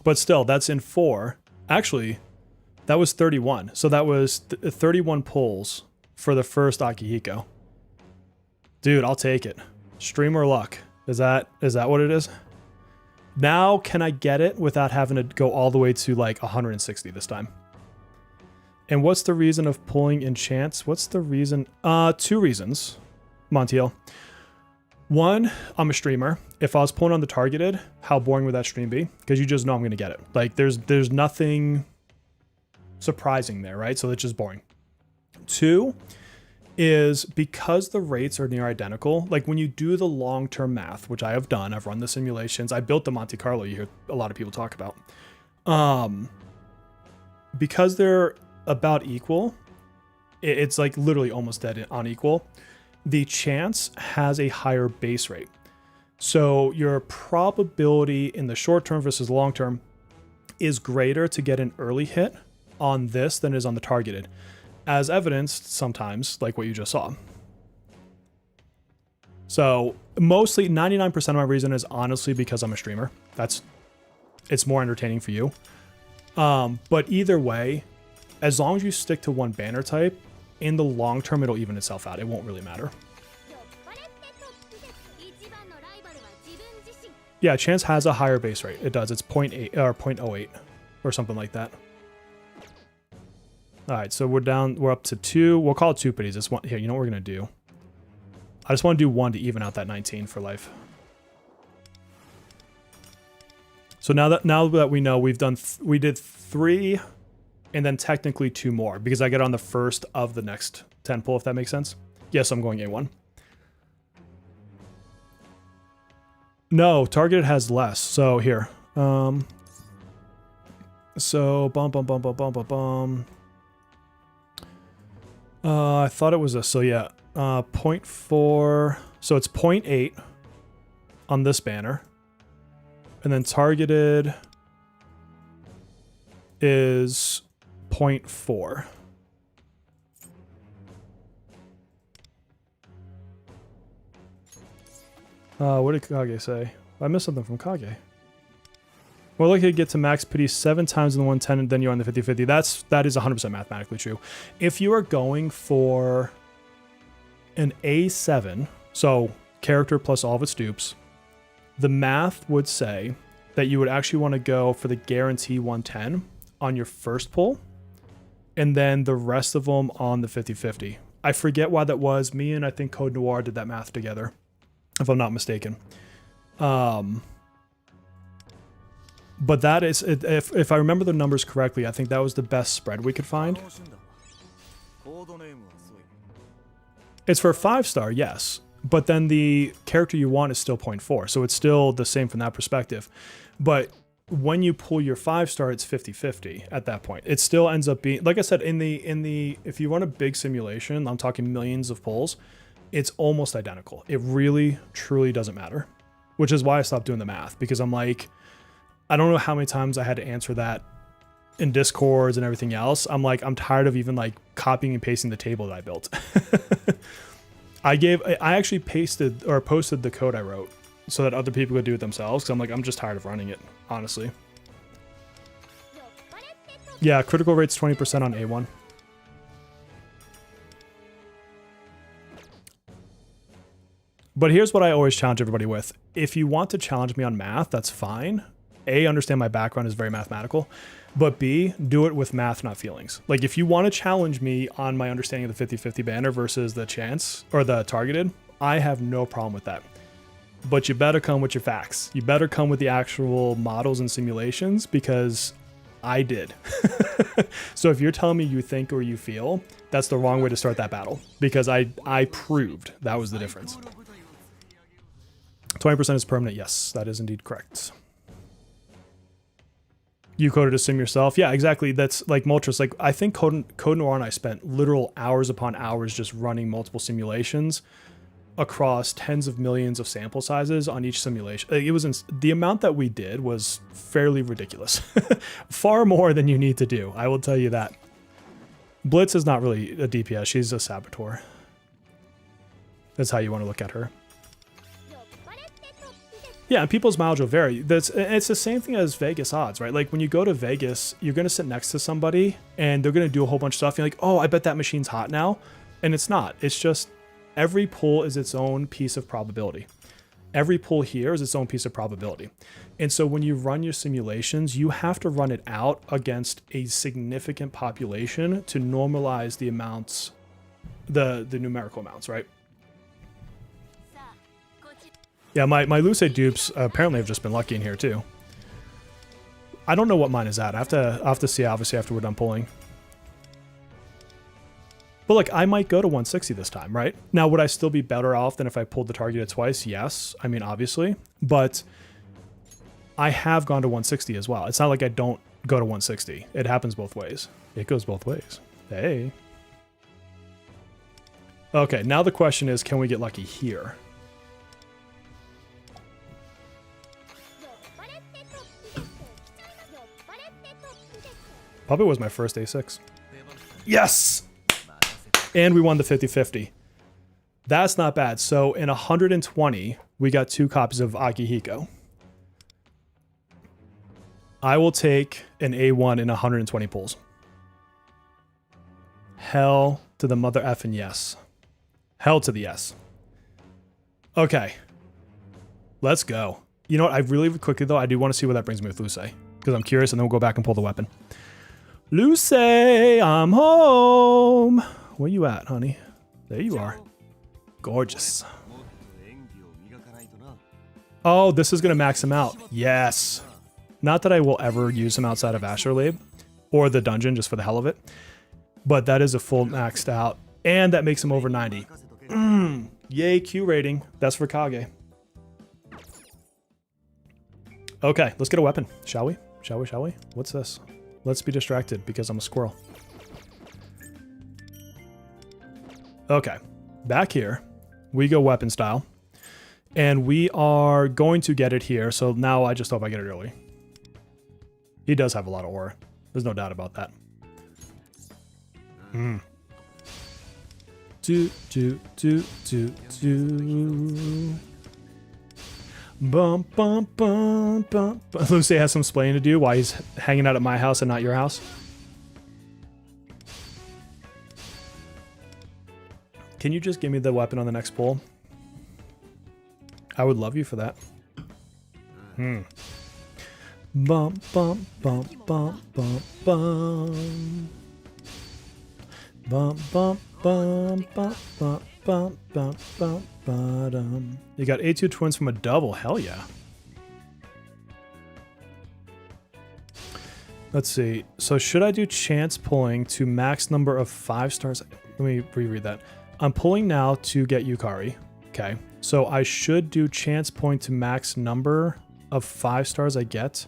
Speaker 1: But still, that's in 4. Actually, that was 31. So that was 31 pulls for the first Akihiko. Dude, I'll take it. Streamer luck. Is that what it is? Now, can I get it without having to go all the way to like 160 this time? And what's the reason of pulling enchants? What's the reason? 2 reasons, Montiel. 1, I'm a streamer. If I was pulling on the targeted, how boring would that stream be? Because you just know I'm going to get it. Like, there's nothing surprising there, right? So it's just boring. 2 is because the rates are near identical. Like when you do the long-term math, which I have done, I've run the simulations. I built the Monte Carlo you hear a lot of people talk about. Because they're about equal, it's like literally almost dead on equal. The chance has a higher base rate. So your probability in the short term versus long term is greater to get an early hit on this than is on the targeted, as evidenced sometimes, like what you just saw. So mostly 99% of my reason is honestly because I'm a streamer. It's more entertaining for you. But either way, as long as you stick to one banner type, in the long term, it'll even itself out. It won't really matter. Yeah, chance has a higher base rate. It does. It's 0.8 or 0.08 or something like that. All right, so we're up to 2. We'll call it 2 pitties. This one here, you know what we're gonna do? I just want to do 1 to even out that 19 for life. So now that we know we did 3 and then technically 2 more because I get on the first of the next 10 pull, if that makes sense. Yes, I'm going A1. No, targeted has less. So here. So bum. I thought it was so yeah, 0.4. So it's 0.8 on this banner, and then targeted is 0.4. What did Kage say? I missed something from Kage. More likely to get to max pity 7 times in the 110 than you are on the 50-50. That is 100% mathematically true. If you are going for an A7, so character plus all of its dupes, the math would say that you would actually want to go for the guarantee 110 on your first pull, and then the rest of them on the 50-50. I forget why that was. Me and I think Code Noir did that math together, if I'm not mistaken. But that is, if I remember the numbers correctly, I think that was the best spread we could find. It's for a 5-star, yes. But then the character you want is still 0.4. So it's still the same from that perspective. But when you pull your 5-star, it's 50-50 at that point. It still ends up being, like I said, if you run a big simulation, I'm talking millions of pulls, it's almost identical. It really, truly doesn't matter. Which is why I stopped doing the math, because I'm like, I don't know how many times I had to answer that in Discords and everything else. I'm like, I'm tired of even like copying and pasting the table that I built. I actually pasted or posted the code I wrote so that other people could do it themselves. Cause I'm like, I'm just tired of running it, honestly. Yeah, critical rate's 20% on A1. But here's what I always challenge everybody with. If you want to challenge me on math, that's fine. A, understand my background is very mathematical, but B, do it with math, not feelings. Like if you want to challenge me on my understanding of the 50-50 banner versus the chance or the targeted, I have no problem with that. But you better come with your facts. You better come with the actual models and simulations, because I did. So if you're telling me you think or you feel, that's the wrong way to start that battle, because I proved that was the difference. 20% is permanent. Yes, that is indeed correct. You coded a sim yourself? Yeah, exactly. That's like Moltres. Like I think Code Noir and I spent literal hours upon hours just running multiple simulations across tens of millions of sample sizes on each simulation. It was the amount that we did was fairly ridiculous. Far more than you need to do. I will tell you that. Blitz is not really a DPS. She's a saboteur. That's how you want to look at her. Yeah, and people's mileage will vary. It's the same thing as Vegas odds, right? Like when you go to Vegas, you're going to sit next to somebody and they're going to do a whole bunch of stuff. You're like, oh, I bet that machine's hot now. And it's not. It's just every pull is its own piece of probability. Every pull here is its own piece of probability. And so when you run your simulations, you have to run it out against a significant population to normalize the amounts, the numerical amounts, right? Yeah, my Lucid dupes apparently have just been lucky in here too. I don't know what mine is at. I have to see obviously after we're done pulling. But like I might go to 160 this time, right? Now would I still be better off than if I pulled the target twice? Yes. I mean obviously, but I have gone to 160 as well. It's not like I don't go to 160. It happens both ways. It goes both ways. Hey. Okay, now the question is, can we get lucky here? Probably was my first A6. Yes! And we won the 50-50. That's not bad. So in 120, we got 2 copies of Akihiko. I will take an A1 in 120 pulls. Hell to the mother effing yes. Hell to the yes. Okay. Let's go. You know what? I really quickly though, I do want to see where that brings me with Luce. Because I'm curious, and then we'll go back and pull the weapon. Luce, I'm home. Where you at, honey? There you are. Gorgeous. Oh, this is going to max him out. Yes. Not that I will ever use him outside of Astrolabe or the dungeon just for the hell of it. But that is a full maxed out. And that makes him over 90. Yay, Q rating. That's for Kage. Okay, let's get a weapon. Shall we? Shall we? Shall we? What's this? Let's be distracted because I'm a squirrel. Okay, back here, we go weapon style. And we are going to get it here. So now I just hope I get it early. He does have a lot of aura. There's no doubt about that. Do. Bum, bum, bum, bum, bum. Lucy has some explaining to do why he's hanging out at my house and not your house. Can you just give me the weapon on the next pull? I would love you for that. Bum, bum, bum, bum, bum, bum. Bum, bum, bum, bum, bum, bum, bum, bum, bum. You got A2 twins from a double. Hell yeah. Let's see. So should I do chance pulling to max number of 5 stars? Let me reread that. I'm pulling now to get Yukari. Okay. So I should do chance pulling to max number of 5 stars I get.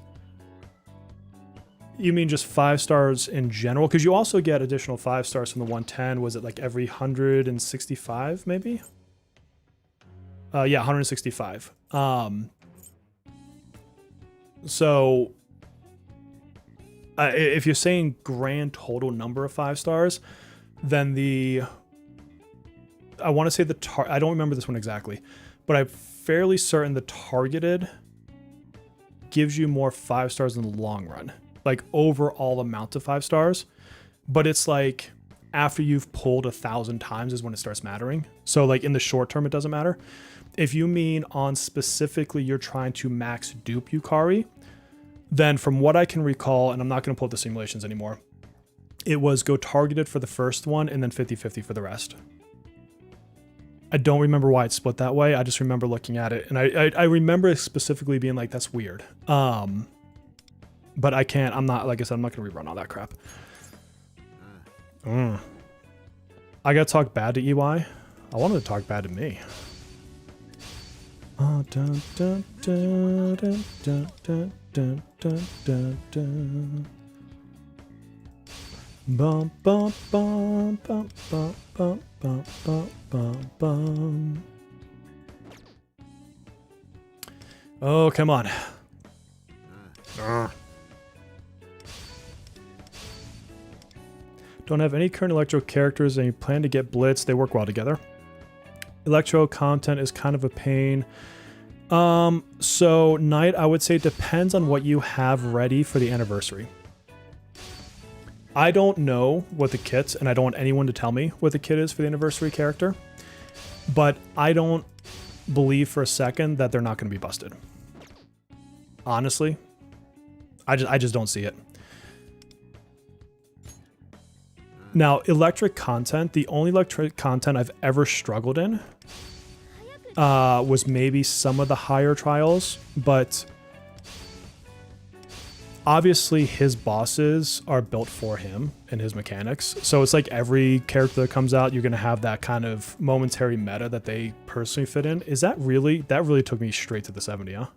Speaker 1: You mean just 5 stars in general? Because you also get additional 5 stars from the 110. Was it like every 165 maybe? Yeah, 165. So if you're saying grand total number of 5 stars, then I want to say I don't remember this one exactly, but I'm fairly certain the targeted gives you more 5 stars in the long run. Like overall amount of 5 stars, but it's like after you've pulled 1,000 times is when it starts mattering. So like in the short term, it doesn't matter. If you mean on specifically you're trying to max dupe Yukari, then from what I can recall, and I'm not going to pull up the simulations anymore, it was go targeted for the first one and then 50-50 for the rest. I don't remember why it's split that way. I just remember looking at it, and I remember specifically being like, that's weird. But I can't, I'm not, like I said, I'm not going to rerun all that crap. I got to talk bad to EY. I wanted to talk bad to me. Oh, dun, dun, dun, dun, dun, dun, dun, dun, dun, dun. Bum, bum, bum, bum, bum, bum, bum, bum, bum, bum. Oh, come on. Don't have any current Electro characters and you plan to get Blitz. They work well together. Electro content is kind of a pain. So Knight, I would say it depends on what you have ready for the anniversary. I don't know what the kit's, and I don't want anyone to tell me what the kit is for the anniversary character, but I don't believe for a second that they're not going to be busted. Honestly, I just don't see it. Now, electric content, the only electric content I've ever struggled in was maybe some of the higher trials, but obviously his bosses are built for him and his mechanics. So it's like every character that comes out, you're going to have that kind of momentary meta that they personally fit in. Is that really took me straight to the 70, huh?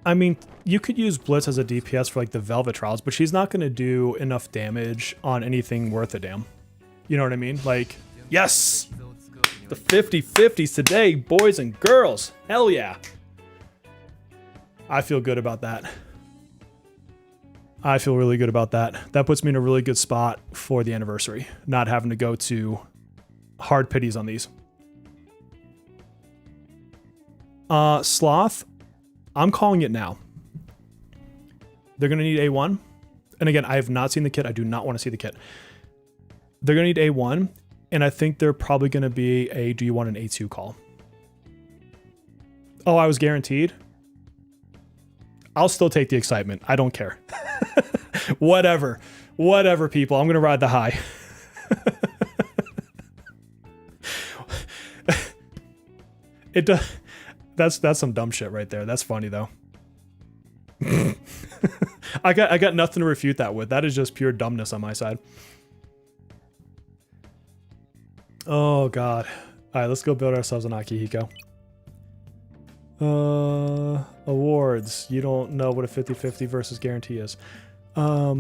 Speaker 1: I mean, you could use Blitz as a DPS for like the Velvet trials, but she's not going to do enough damage on anything worth a damn. You know what I mean? Like, yes! The 50-50s today, boys and girls. Hell yeah. I feel good about that. I feel really good about that. That puts me in a really good spot for the anniversary. Not having to go to hard pities on these. Sloth, I'm calling it now. They're going to need A1. And again, I have not seen the kit. I do not want to see the kit. They're going to need A1. And I think they're probably going to be a, do you want an A2 call? Oh, I was guaranteed. I'll still take the excitement. I don't care. Whatever. Whatever, people. I'm going to ride the high. It does. That's some dumb shit right there. That's funny though. I got nothing to refute that with. That is just pure dumbness on my side. Oh god. All right, let's go build ourselves an Akihiko. Awards. You don't know what a 50-50 versus guarantee is. All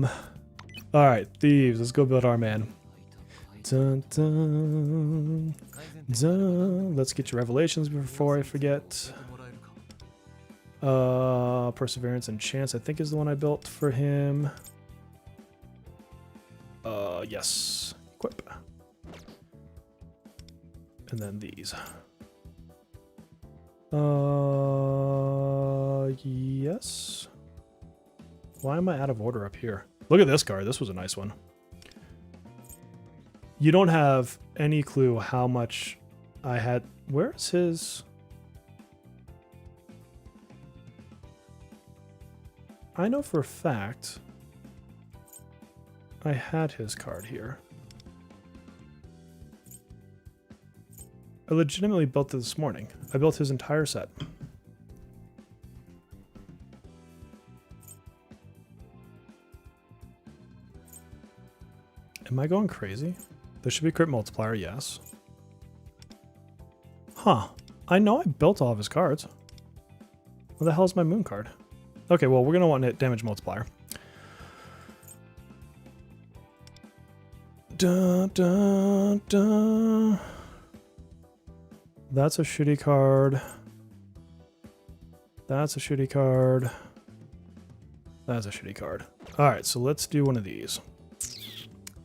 Speaker 1: right, Thieves. Let's go build our man. Dun, dun, dun. Let's get your revelations before I forget. Perseverance and Chance, I think, is the one I built for him. Yes. Equip. And then these. Yes. Why am I out of order up here? Look at this card. This was a nice one. You don't have any clue how much I had. Where's his? I know for a fact I had his card here. I legitimately built it this morning. I built his entire set. Am I going crazy? There should be crit multiplier, yes. Huh. I know I built all of his cards. Where the hell is my moon card? Okay, well, we're going to want a damage multiplier. Dun, dun, dun. That's a shitty card. That's a shitty card. That's a shitty card. All right, so let's do one of these.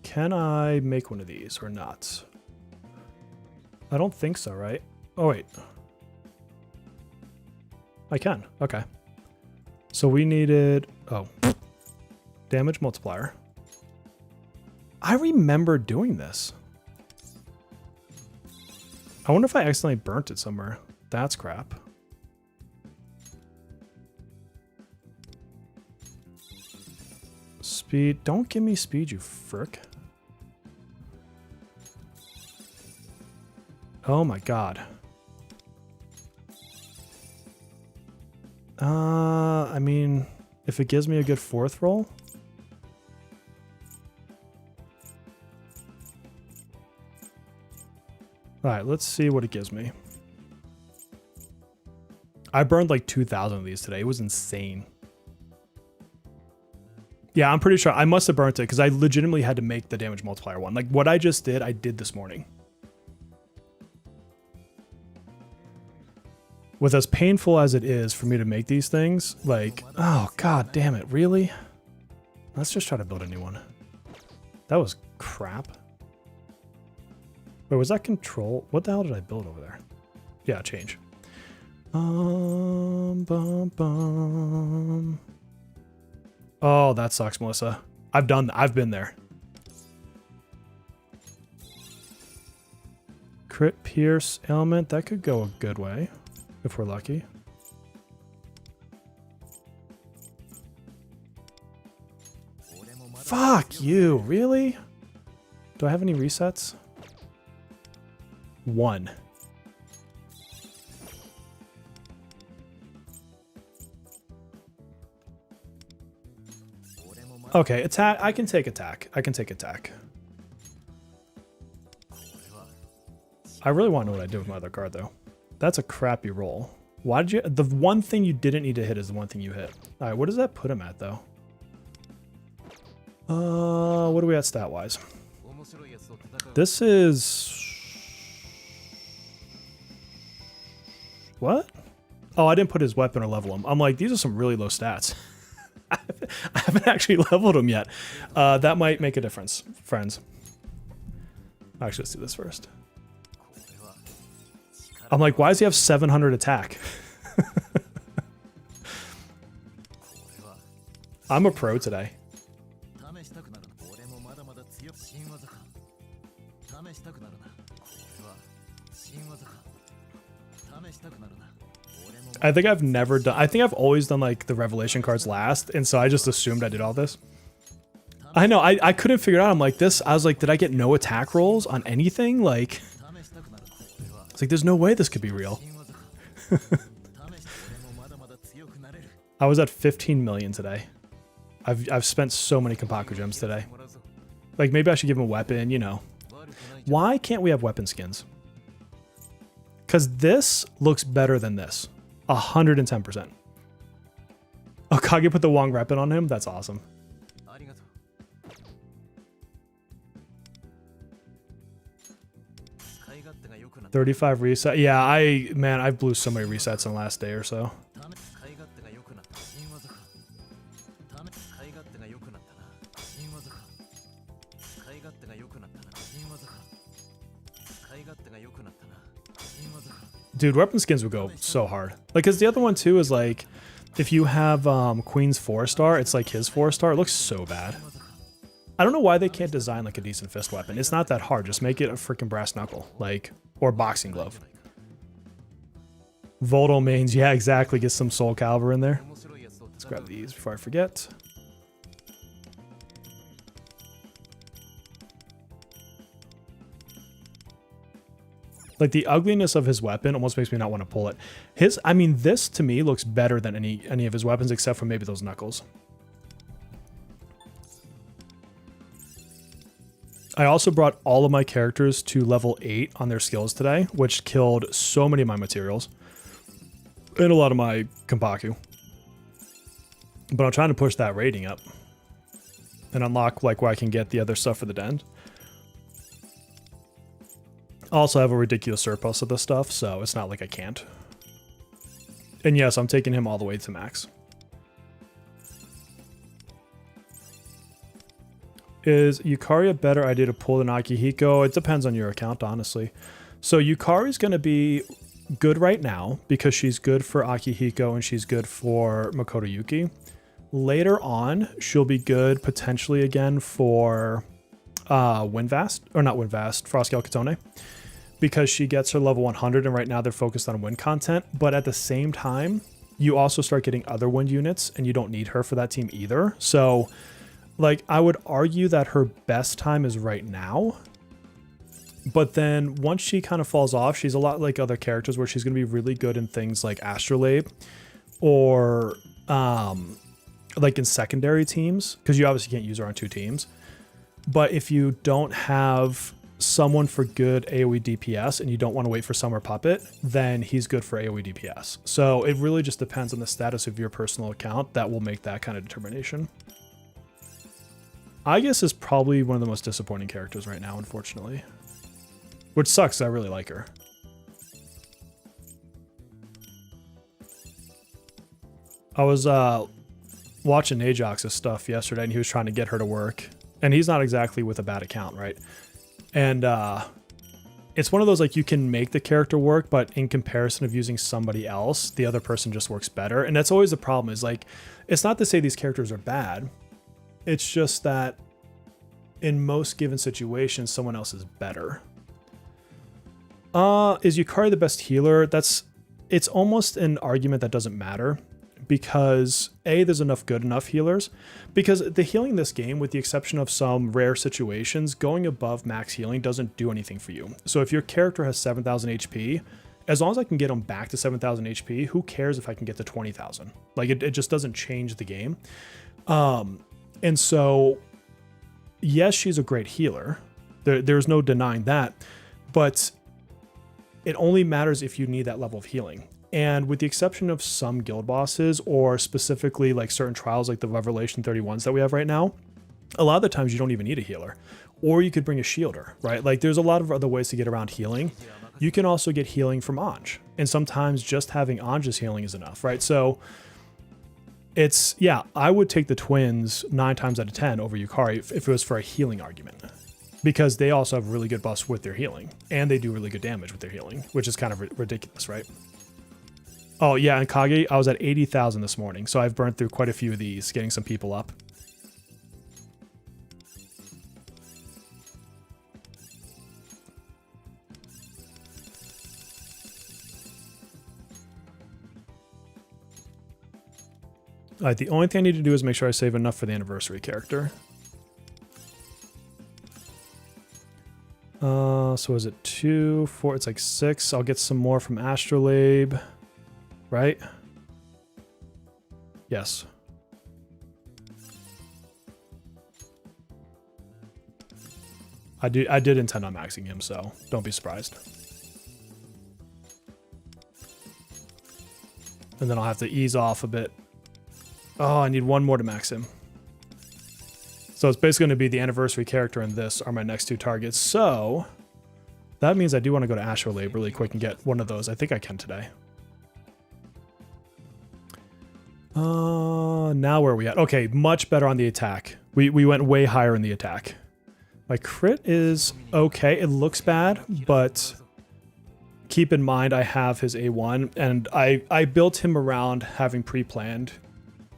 Speaker 1: Can I make one of these or not? I don't think so, right? Oh, wait. I can. Okay. So we needed... Oh. Damage multiplier. I remember doing this. I wonder if I accidentally burnt it somewhere. That's crap. Speed. Don't give me speed, you frick. Oh my god. I mean, if it gives me a good fourth roll. Alright, let's see what it gives me. I burned like 2,000 of these today. It was insane. Yeah, I'm pretty sure I must have burnt it because I legitimately had to make the damage multiplier one. Like what I just did, I did this morning. With as painful as it is for me to make these things, like, oh god damn it, really? Let's just try to build a new one. That was crap. Wait, was that control? What the hell did I build over there? Yeah, change. Bum, bum. Oh, that sucks, Melissa. I've been there. Crit pierce element, that could go a good way. If we're lucky. Fuck you, really? Do I have any resets? 1. Okay, attack. I can take attack. I can take attack. I really want to know what I did with my other card, though. That's a crappy roll. Why did you... The one thing you didn't need to hit is the one thing you hit. All right, what does that put him at, though? What are we at stat-wise? This is... What? Oh, I didn't put his weapon or level him. I'm like, these are some really low stats. I haven't actually leveled him yet. That might make a difference, friends. Actually, let's do this first. I'm like, why does he have 700 attack? I'm a pro today. I think I've never done... I think I've always done like the revelation cards last, and so I just assumed I did all this. I know, I couldn't figure it out. I'm like this. I was like, did I get no attack rolls on anything? Like... It's like, there's no way this could be real. I was at 15 million today. I've spent so many Kompaku gems today. Like, maybe I should give him a weapon, you know. Why can't we have weapon skins? Because this looks better than this. 110%. Oh, Kage put the Wong weapon on him? That's awesome. $35 reset. Yeah, I blew so many resets in the last day or so. Dude, weapon skins would go so hard. Like, cause the other one too is like, if you have Queen's 4-star, it's like his 4-star. It looks so bad. I don't know why they can't design like a decent fist weapon. It's not that hard. Just make it a freaking brass knuckle, like, or boxing glove. Voldo mains, yeah, exactly. Get some Soul Calibur in there. Let's grab these before I forget. Like, the ugliness of his weapon almost makes me not want to pull it. I mean, this to me looks better than any of his weapons except for maybe those knuckles. I also brought all of my characters to level 8 on their skills today, which killed so many of my materials. And a lot of my Kenpaku. But I'm trying to push that rating up. And unlock like where I can get the other stuff for the den. Also, I have a ridiculous surplus of this stuff, so it's not like I can't. And yes, I'm taking him all the way to max. Is Yukari a better idea to pull than Akihiko? It depends on your account, honestly. So Yukari's going to be good right now because she's good for Akihiko and she's good for Makoto Yuki. Later on, she'll be good potentially again for Windvast, or not Windvast, Frostgale Katone, because she gets her level 100 and right now they're focused on wind content. But at the same time, you also start getting other wind units and you don't need her for that team either. So like, I would argue that her best time is right now. But then once she kind of falls off, she's a lot like other characters where she's going to be really good in things like Astrolabe or like in secondary teams, because you obviously can't use her on 2 teams. But if you don't have someone for good AoE DPS and you don't want to wait for Summer Puppet, then he's good for AoE DPS. So it really just depends on the status of your personal account that will make that kind of determination. Aegis is probably one of the most disappointing characters right now, unfortunately. Which sucks, I really like her. I was watching Ajax's stuff yesterday and he was trying to get her to work. And he's not exactly with a bad account, right? And it's one of those, like, you can make the character work, but in comparison of using somebody else, the other person just works better. And that's always the problem, is like, it's not to say these characters are bad. It's just that in most given situations, someone else is better. Is Yukari the best healer? It's almost an argument that doesn't matter. Because A, there's good enough healers, because the healing in this game, with the exception of some rare situations, going above max healing doesn't do anything for you. So if your character has 7,000 HP, as long as I can get them back to 7,000 HP, who cares if I can get to 20,000? Like, it just doesn't change the game. And so, yes, she's a great healer. There's no denying that, but it only matters if you need that level of healing. And with the exception of some guild bosses, or specifically like certain trials like the Revelation 31s that we have right now, a lot of the times you don't even need a healer. Or you could bring a shielder, right? Like, there's a lot of other ways to get around healing. You can also get healing from Anj. And sometimes just having Anj's healing is enough, right? So it's, yeah, I would take the twins 9 times out of 10 over Yukari if it was for a healing argument. Because they also have really good buffs with their healing. And they do really good damage with their healing, which is kind of ridiculous, right? Oh, yeah, and Kage, I was at 80,000 this morning, so I've burned through quite a few of these, getting some people up. All right, the only thing I need to do is make sure I save enough for the anniversary character. So is it 2, 4? It's like 6. I'll get some more from Astrolabe. Right? Yes. I did intend on maxing him, so don't be surprised. And then I'll have to ease off a bit. Oh, I need one more to max him. So it's basically going to be the anniversary character and this are my next 2 targets. So that means I do want to go to Astrolabe really quick and get one of those. I think I can today. Now where are we at? Okay, much better on the attack. We went way higher in the attack. My crit is okay. It looks bad, but keep in mind I have his A1, and I built him around having pre-planned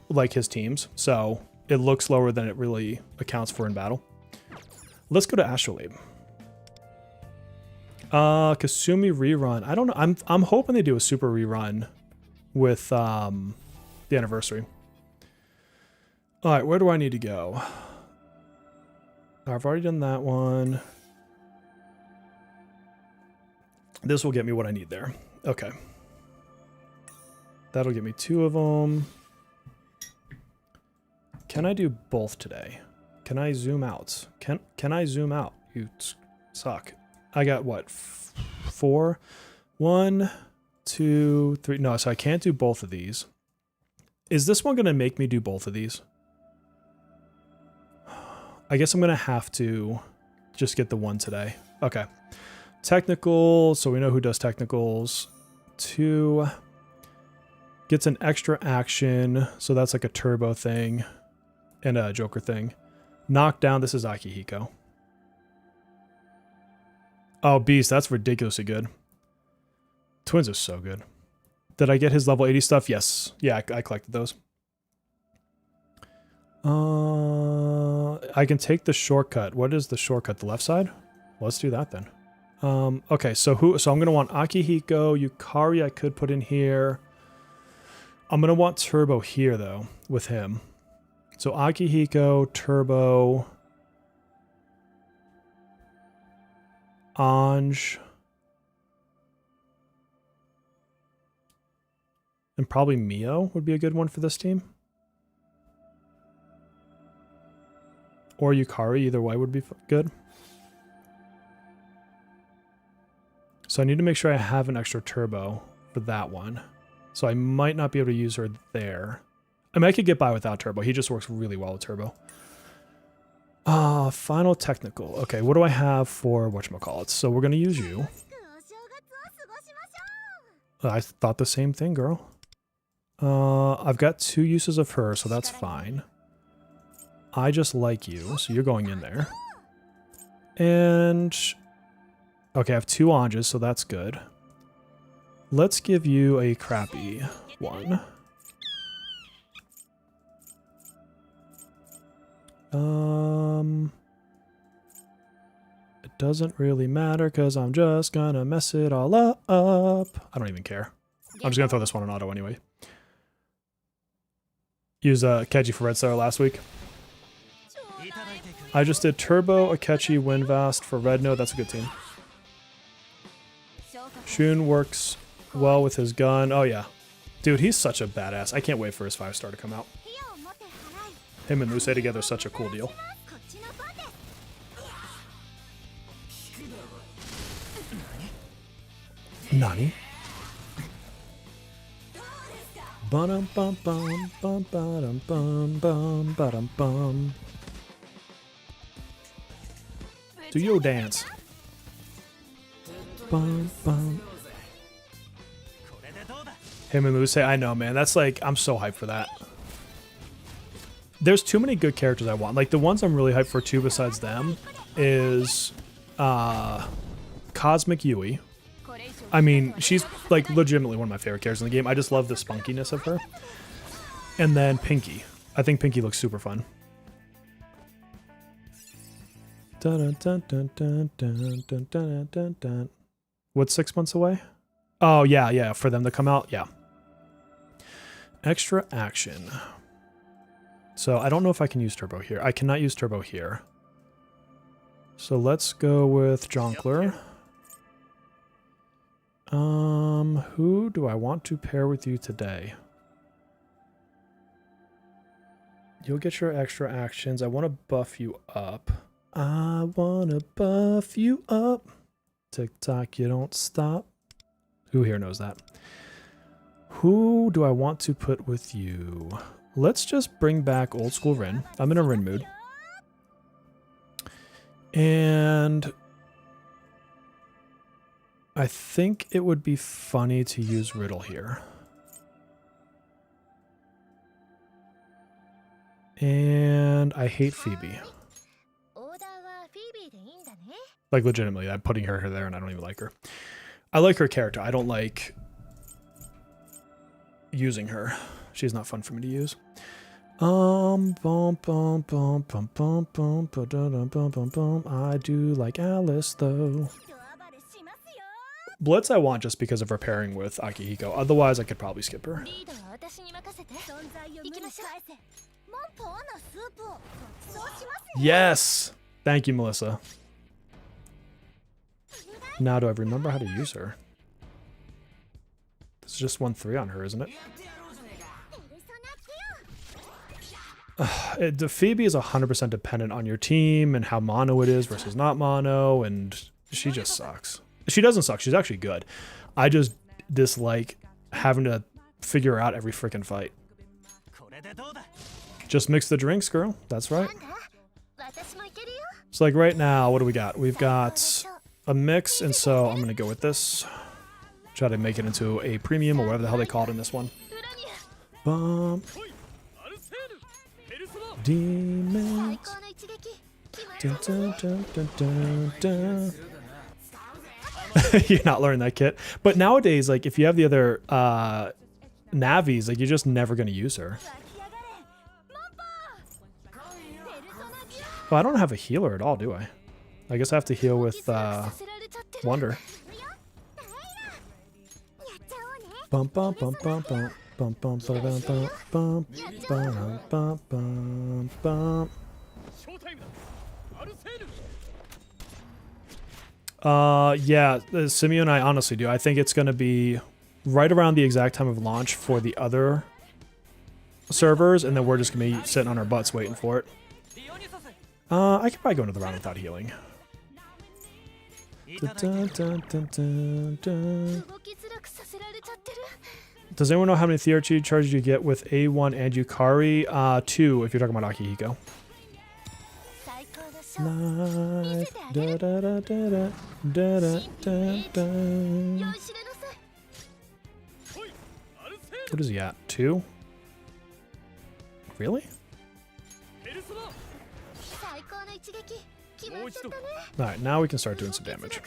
Speaker 1: like his teams, so it looks lower than it really accounts for in battle. Let's go to Astrolabe. Kasumi rerun. I don't know. I'm hoping they do a super rerun with the anniversary. All right, where do I need to go? I've already done that one. This will get me what I need there. Okay. That'll get me 2 of them. Can I do both today? Can I zoom out? Can I zoom out? You suck. I got what? 4? 1, 2, 3. No, so I can't do both of these. Is this one going to make me do both of these? I guess I'm going to have to just get the one today. Okay. Technical, so we know who does technicals. 2 gets an extra action, so that's like a turbo thing and a Joker thing. Knockdown, this is Akihiko. Oh, Beast, that's ridiculously good. Twins are so good. Did I get his level 80 stuff? Yes. Yeah, I collected those. I can take the shortcut. What is the shortcut? The left side? Let's do that then. Okay, so I'm gonna want Akihiko, Yukari I could put in here. I'm gonna want Turbo here though, with him. So Akihiko, Turbo, Anj, and probably Mio would be a good one for this team. Or Yukari, either way would be good. So I need to make sure I have an extra turbo for that one. So I might not be able to use her there. I mean, I could get by without turbo. He just works really well with turbo. Final technical. Okay, what do I have for whatchamacallit? So we're going to use you. I thought the same thing, girl. I've got 2 uses of her, so that's fine. I just like you, so you're going in there. And... okay, I have 2 Anjas, so that's good. Let's give you a crappy one. It doesn't really matter because I'm just gonna mess it all up. I don't even care. I'm just gonna throw this one on auto anyway. Use Keji for Red Star last week. I just did Turbo, Akechi, Windvast for Red Node. That's a good team. Shun works well with his gun. Oh yeah. Dude, he's such a badass. I can't wait for his 5-star to come out. Him and Luce together is such a cool deal. Nani? Bum bum bum bum bum bum bum bum bum. Do your dance. Bum bum. Him and Luce, I know, man. That's like, I'm so hyped for that. There's too many good characters I want. Like, the ones I'm really hyped for too besides them is Cosmic Yui. I mean, she's like legitimately one of my favorite characters in the game. I just love the spunkiness of her. And then Pinky. I think Pinky looks super fun. Dun, dun, dun, dun, dun, dun, dun, dun, dun. What's 6 months away? Oh, yeah, for them to come out, yeah. Extra action. So I don't know if I can use Turbo here. I cannot use Turbo here. So let's go with Jonkler. Who do I want to pair with you today? You'll get your extra actions. I want to buff you up. I want to buff you up. TikTok, you don't stop. Who here knows that? Who do I want to put with you? Let's just bring back old school Rin. I'm in a Rin mood. And I think it would be funny to use Riddle here. And I hate Phoebe. Like, legitimately, I'm putting her there and I don't even like her. I like her character. I don't like using her. She's not fun for me to use. I do like Alice, though. Blitz I want just because of her pairing with Akihiko. Otherwise, I could probably skip her. Yes! Thank you, Melissa. Now, do I remember how to use her? It's just 1-3 on her, isn't it? The Phoebe is 100% dependent on your team and how mono it is versus not mono, and she just sucks. She doesn't suck. She's actually good. I just dislike having to figure out every freaking fight. Just mix the drinks, girl. That's right. So like right now, what do we got? We've got a mix, and so I'm going to go with this. Try to make it into a premium or whatever the hell they call it in this one. Bump. Demons. Dun, dun, dun, dun, dun, dun. You're not learning that kit. But nowadays, like, if you have the other Navis, like, you're just never going to use her. Well, I don't have a healer at all, do I? I guess I have to heal with Wonder. Bum bum bum bum bum bum bum bum bum bum bum bum bum. Yeah, Simeon, I honestly do. I think it's going to be right around the exact time of launch for the other servers, and then we're just going to be sitting on our butts waiting for it. I could probably go into the round without healing. Dun, dun, dun, dun, dun. Does anyone know how many theory charges you get with A1 and Yukari? 2 if you're talking about Akihiko. Life. Da, da, da, da, da, da, da, da. What is he at? 2? Really? Alright, now we can start doing some damage.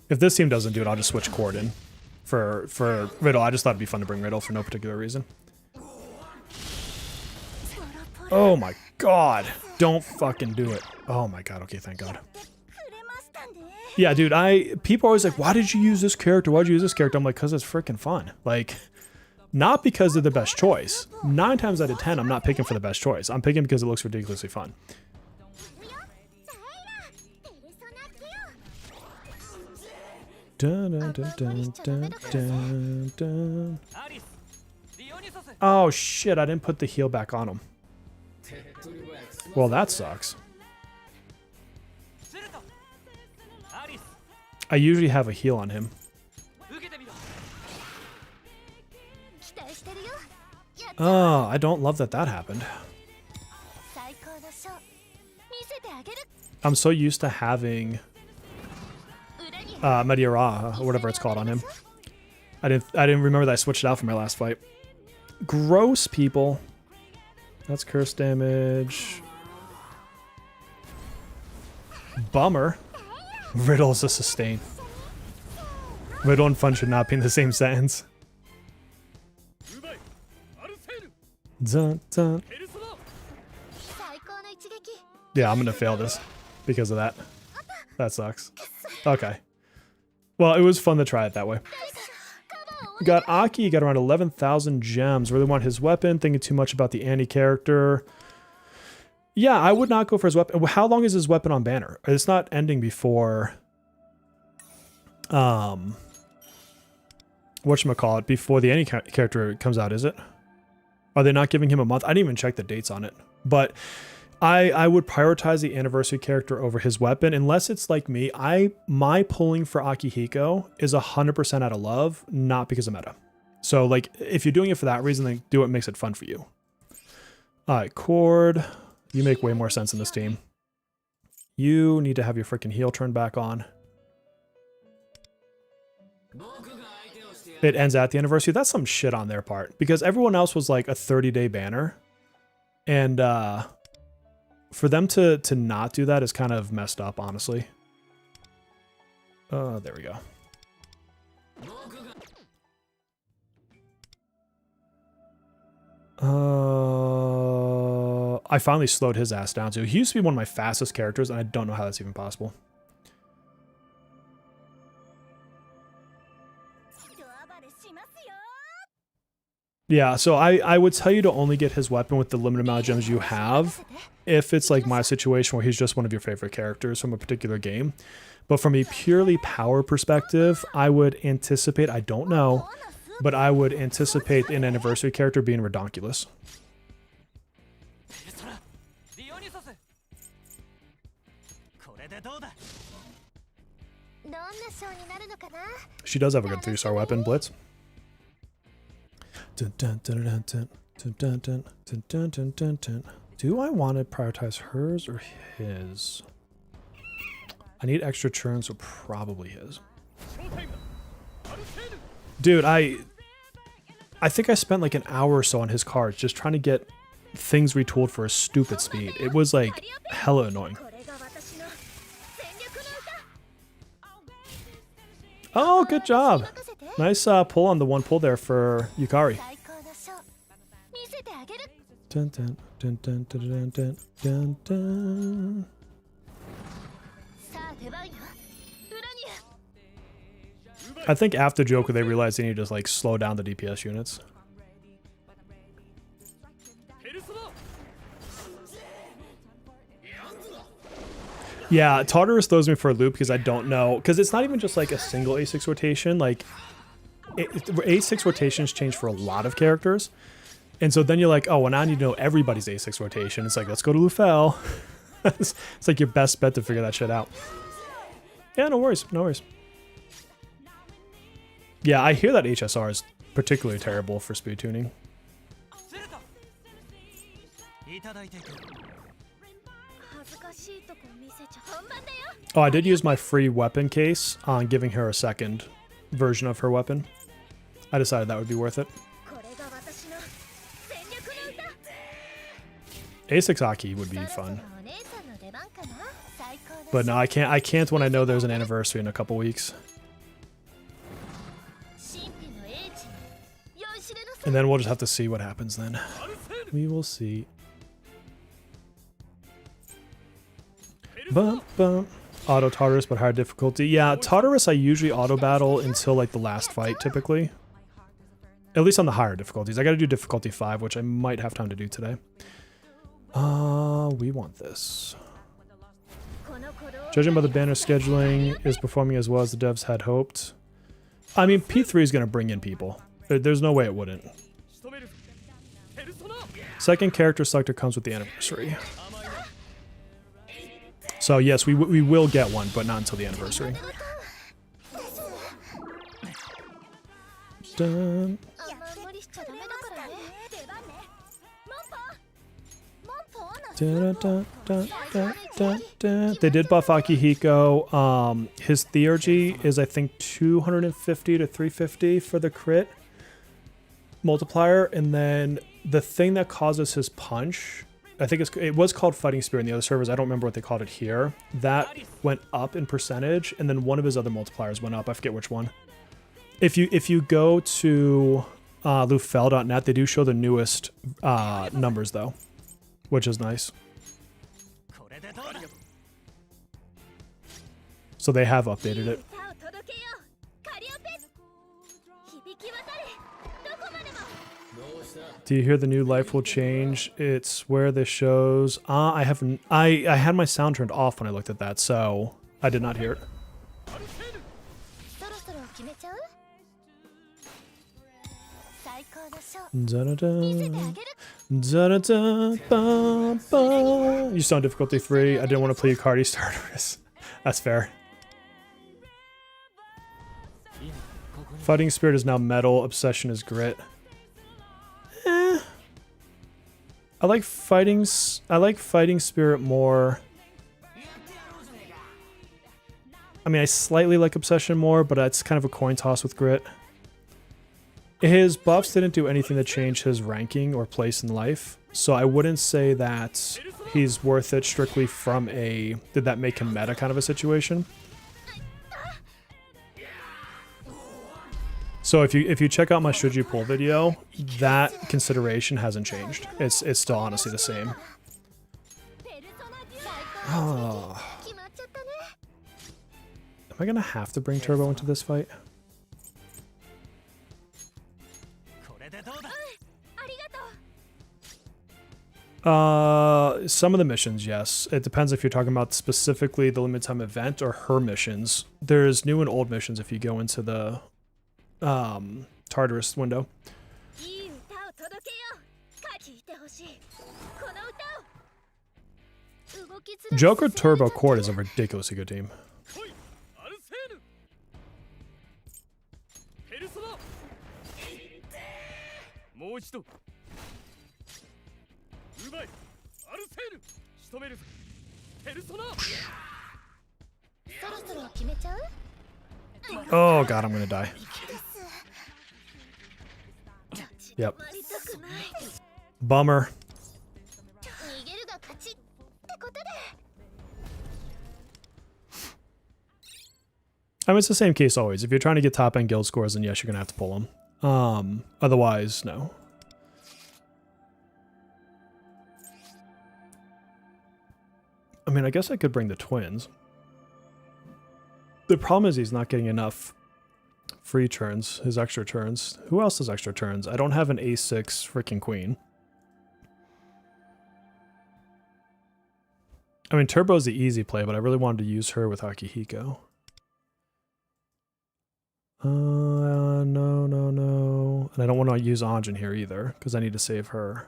Speaker 1: If this team doesn't do it, I'll just switch Cord in for Riddle. I just thought it'd be fun to bring Riddle for no particular reason. Oh my god. Don't fucking do it. Oh my god. Okay, thank god. Yeah, dude, people are always like, why did you use this character? Why'd you use this character? I'm like, because it's freaking fun. Like, not because they're the best choice. 9 times out of 10, I'm not picking for the best choice. I'm picking because it looks ridiculously fun. Dun, dun, dun, dun, dun, dun, dun. Oh shit, I didn't put the heal back on him. Well, that sucks. I usually have a heal on him. Oh, I don't love that that happened. I'm so used to having Mediara, or whatever it's called on him. I didn't remember that I switched it out for my last fight. Gross, people. That's curse damage. Bummer. Riddle is a sustain. Riddle and fun should not be in the same sentence. Dun, dun. Yeah, I'm gonna fail this because of that. That sucks. Okay. Well, it was fun to try it that way. Got Aki, got around 11,000 gems. Really want his weapon, thinking too much about the Annie character. Yeah, I would not go for his weapon. How long is his weapon on banner? It's not ending before... whatchamacallit, before the Annie character comes out, is it? Are they not giving him a month? I didn't even check the dates on it. But I would prioritize the anniversary character over his weapon, unless it's like me. My pulling for Akihiko is 100% out of love, not because of meta. So, like, if you're doing it for that reason, then do what makes it fun for you. Alright, Cord. You make way more sense in this team. You need to have your freaking heal turned back on. it ends at the anniversary. That's some shit on their part because everyone else was like a 30-day banner. And for them to not do that is kind of messed up, honestly. There we go. I finally slowed his ass down too. He used to be one of my fastest characters, and I don't know how that's even possible. Yeah, so I would tell you to only get his weapon with the limited amount of gems you have if it's like my situation where he's just one of your favorite characters from a particular game. But from a purely power perspective, I would anticipate, I don't know, but I would anticipate an anniversary character being Redonkulous. She does have a good 3-star weapon, Blitz. Do I want to prioritize hers or his? I need extra turns, so probably his. Dude, I think I spent like an hour or so on his cards just trying to get things retooled for a stupid speed. It was like hella annoying. Oh, good job. Nice pull on the one pull there for Yukari. Dun, dun, dun, dun, dun, dun, dun, dun. I think after Joker they realized they need to like slow down the DPS units. Yeah, Tartarus throws me for a loop because I don't know, because it's not even just like a single A6 rotation. Like A6 rotations change for a lot of characters, and so then you're like, oh, well now I need to know everybody's A6 rotation. It's like, let's go to Lufel. It's like your best bet to figure that shit out. Yeah, no worries, no worries. Yeah, I hear that HSR is particularly terrible for speed tuning. Oh, I did use my free weapon case on giving her a second version of her weapon. I decided that would be worth it. A6 Aki would be fun. But no, I can't when I know there's an anniversary in a couple weeks. And then we'll just have to see what happens then. We will see. Bum, bum. Auto Tartarus, but higher difficulty. Yeah, Tartarus I usually auto battle until like the last fight, typically. At least on the higher difficulties. I gotta do difficulty 5, which I might have time to do today. We want this. Judging by the banner scheduling is performing as well as the devs had hoped. I mean, P3 is gonna bring in people. There's no way it wouldn't. Second character selector comes with the anniversary. So yes, we will get one, but not until the anniversary. Dun. Dun, dun, dun, dun, dun, dun. They did buff Akihiko. His Theurgy is I think 250 to 350 for the crit multiplier, and then the thing that causes his punch, I think it was called Fighting Spirit in the other servers. I don't remember what they called it here. That went up in percentage, and then one of his other multipliers went up. I forget which one. If you go to lufel.net, they do show the newest numbers though, which is nice. So they have updated it. Do you hear the new life will change? It's where this shows. I haven't. I had my sound turned off when I looked at that, so I did not hear it. You sound difficulty 3. I didn't want to play Yukari starters. That's fair. Fighting Spirit is now metal. Obsession is grit. I like fighting Spirit more. I mean, I slightly like Obsession more, but it's kind of a coin toss with grit. His buffs didn't do anything to change his ranking or place in life, so I wouldn't say that he's worth it strictly from a did that make him meta kind of a situation. So if you check out my should you pull video, that consideration hasn't changed. It's still honestly the same. Oh. Am I gonna have to bring Turbo into this fight? Some of the missions, yes. It depends if you're talking about specifically the limited time event or her missions. There's new and old missions if you go into the Tartarus window. Joker Turbo Court is a ridiculously good team. Oh god, I'm gonna die. Yep. Bummer. I mean, it's the same case always. If you're trying to get top end guild scores, then yes, you're gonna have to pull them. Otherwise, no. I mean, I guess I could bring the twins. The problem is he's not getting enough free turns, his extra turns. Who else has extra turns? I don't have an A6 freaking queen. I mean, Turbo's the easy play, but I really wanted to use her with Akihiko. No. And I don't want to use Anjin here either, because I need to save her.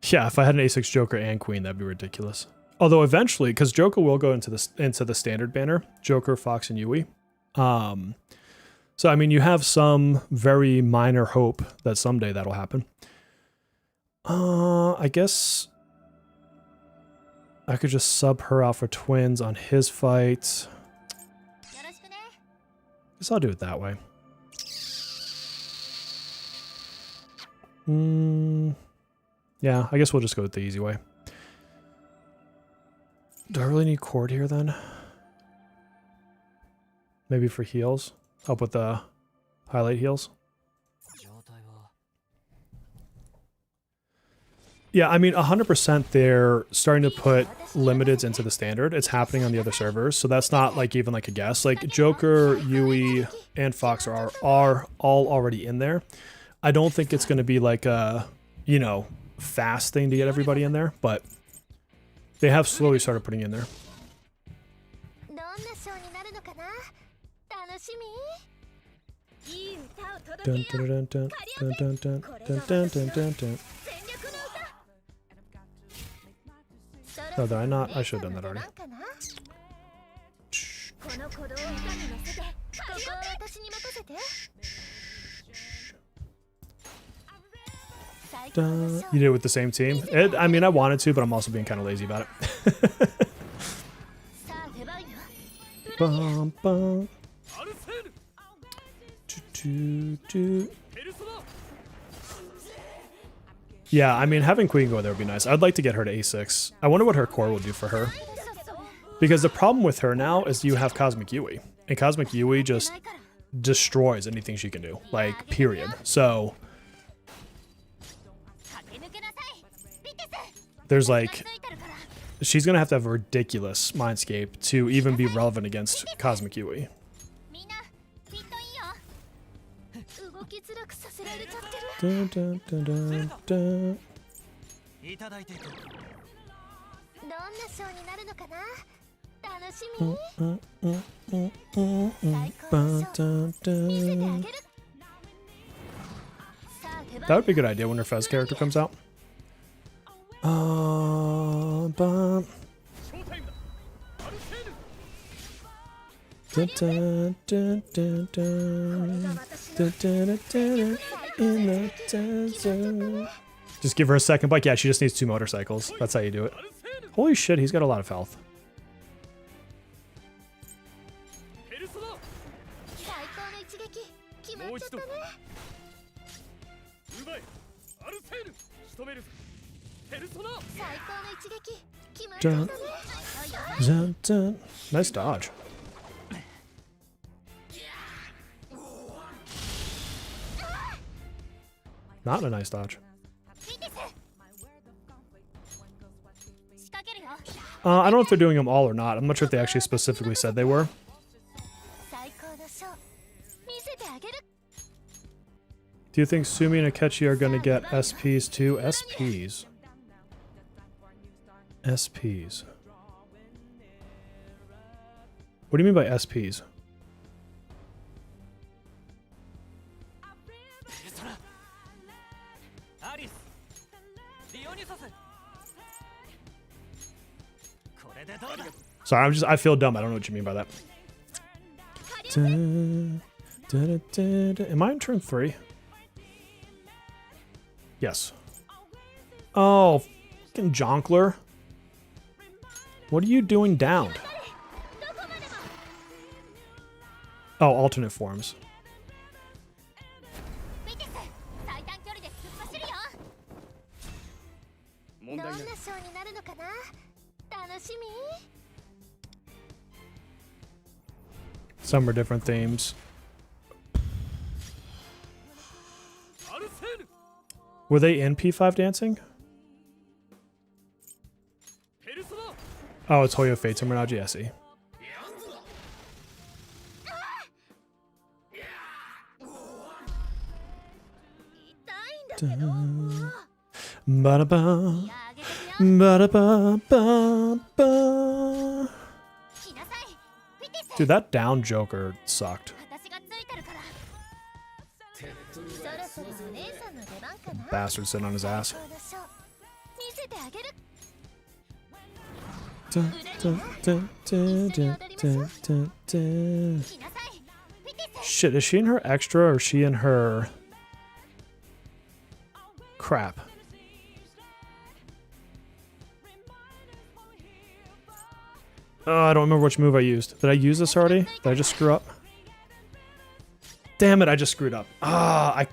Speaker 1: Yeah, if I had an A6 Joker and Queen, that'd be ridiculous. Although eventually, because Joker will go into the standard banner, Joker, Fox, and Yui. So I mean, you have some very minor hope that someday that'll happen. I guess I could just sub her out for twins on his fight. Guess I'll do it that way. Yeah, I guess we'll just go with the easy way. Do I really need Cord here then? Maybe for heals? Help with the highlight heals? Yeah, I mean, 100% they're starting to put limiteds into the standard. It's happening on the other servers, so that's not like even like a guess. Like Joker, Yui, and Fox are all already in there. I don't think it's going to be like a, you know, fast thing to get everybody in there, but they have slowly started putting in there. Dun, dun, dun, dun, dun, dun, dun, dun, dun, dun, dun, dun. Oh, did I not? I should have done that already. You did it with the same team? I mean, I wanted to, but I'm also being kind of lazy about it. Bum, bum. Yeah, I mean, having Queen go there would be nice. I'd like to get her to A6. I wonder what her core will do for her. Because the problem with her now is you have Cosmic Yui. And Cosmic Yui just destroys anything she can do. Like, period. So there's like, she's going to have a ridiculous Mindscape to even be relevant against Cosmic Yui. Dun, dun, dun, dun, dun. That would be a good idea when her Fez character comes out. Dun, dun, dun, dun, dun. Dun, dun, dun, dun, in the desert. Just give her a second bike. Yeah, she just needs 2 motorcycles. That's how you do it. Holy shit, he's got a lot of health. Dun, dun, dun. Nice dodge. Not a nice dodge. I don't know if they're doing them all or not. I'm not sure if they actually specifically said they were. Do you think Sumi and Akechi are going to get SPs too? SPs. SPs. What do you mean by SPs? Sorry, I feel dumb. I don't know what you mean by that. Am I in turn 3? Yes. Oh, fucking Jonkler. What are you doing downed? Oh, alternate forms. Some are different themes. Were they in P5 dancing? Oh, it's Hoyo Fate Terminology, I see. Ba-da-ba. Ba-da-ba-ba-ba. Dude, that down Joker sucked. Bastard sitting on his ass. Dun, dun, dun, dun, dun, dun, dun, dun. Shit, is she in her extra or is she in her... Crap. Oh, I don't remember which move I used. Did I use this already? Did I just screw up? Damn it, I just screwed up. I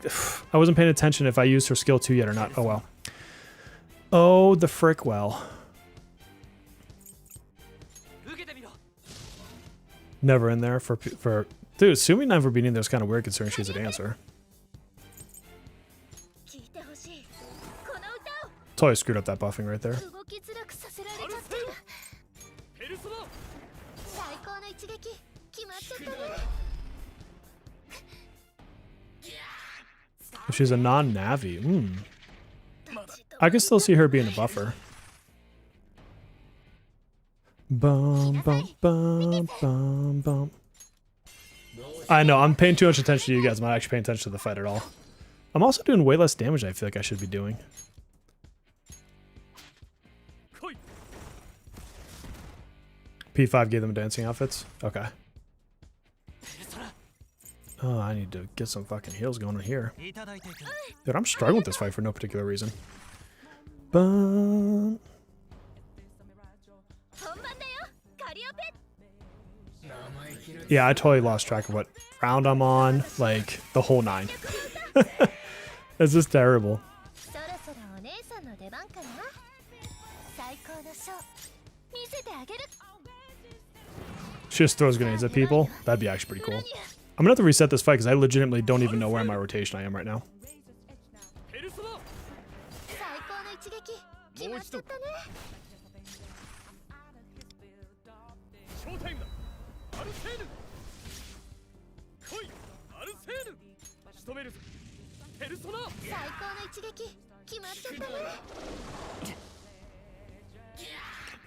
Speaker 1: wasn't paying attention if I used her skill 2 yet or not. Oh well. Oh, the frick well. Never in there for... Dude, Sumi never being in there is kind of weird considering she's a dancer. Totally screwed up that buffing right there. If she's a non-Navi, I can still see her being a buffer. Bum, bum, bum, bum, bum. I know, I'm paying too much attention to you guys. I'm not actually paying attention to the fight at all. I'm also doing way less damage than I feel like I should be doing. P5 gave them dancing outfits? Okay. Oh, I need to get some fucking heals going on here. Dude, I'm struggling with this fight for no particular reason. Bum. Yeah, I totally lost track of what round I'm on. Like, the whole 9. This is terrible. She just throws grenades at people. That'd be actually pretty cool. I'm gonna have to reset this fight because I legitimately don't even know where in my rotation I am right now.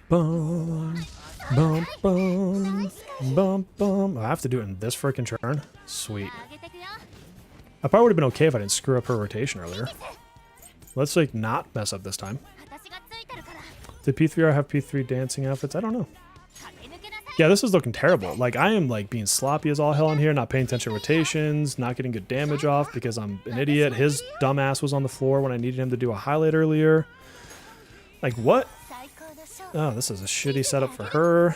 Speaker 1: Bum, bum, bum, bum, bum. I have to do it in this freaking turn? Sweet. I probably would have been okay if I didn't screw up her rotation earlier. Let's like not mess up this time. Did P3R have P3 dancing outfits? I don't know. Yeah, this is looking terrible. Like, I am, like, being sloppy as all hell in here, not paying attention to rotations, not getting good damage off because I'm an idiot. His dumbass was on the floor when I needed him to do a highlight earlier. Like, what? Oh, this is a shitty setup for her.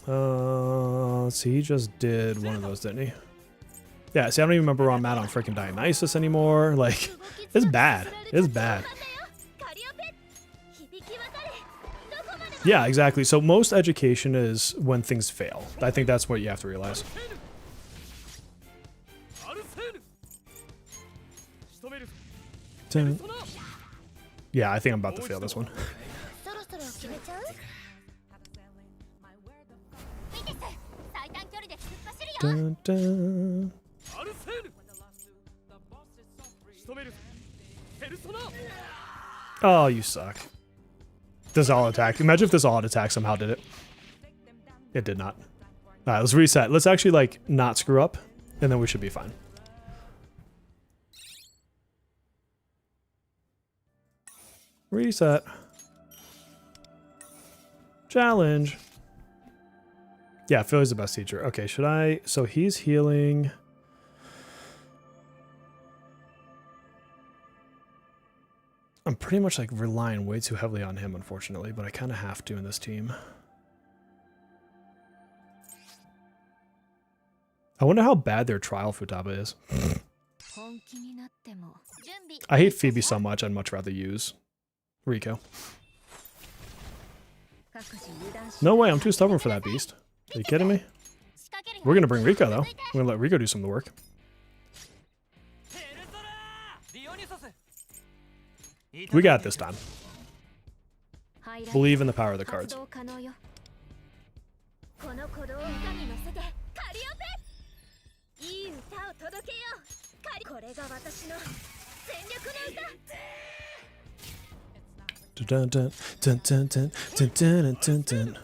Speaker 1: Let's see, he just did one of those, didn't he? Yeah, see, I don't even remember where I'm at on freaking Dionysus anymore. Like, it's bad. It's bad. Yeah, exactly. So most education is when things fail. I think that's what you have to realize. Yeah, I think I'm about to fail this one. Dun, dun. Oh, you suck. This all attack. Imagine if this all attack somehow did it. It did not. All right, let's reset. Let's actually like not screw up, and then we should be fine. Reset. Challenge. Yeah, Philly's the best teacher. Okay, should I? So he's healing. I'm pretty much like relying way too heavily on him, unfortunately, but I kind of have to in this team. I wonder how bad their trial Futaba is. I hate Phoebe so much, I'd much rather use Rico. No way, I'm too stubborn for that beast. Are you kidding me? We're gonna bring Rico though. We're gonna let Rico do some of the work. We got it this time. Believe in the power of the cards. Dun, dun, dun, dun, dun, dun, dun, dun, dun.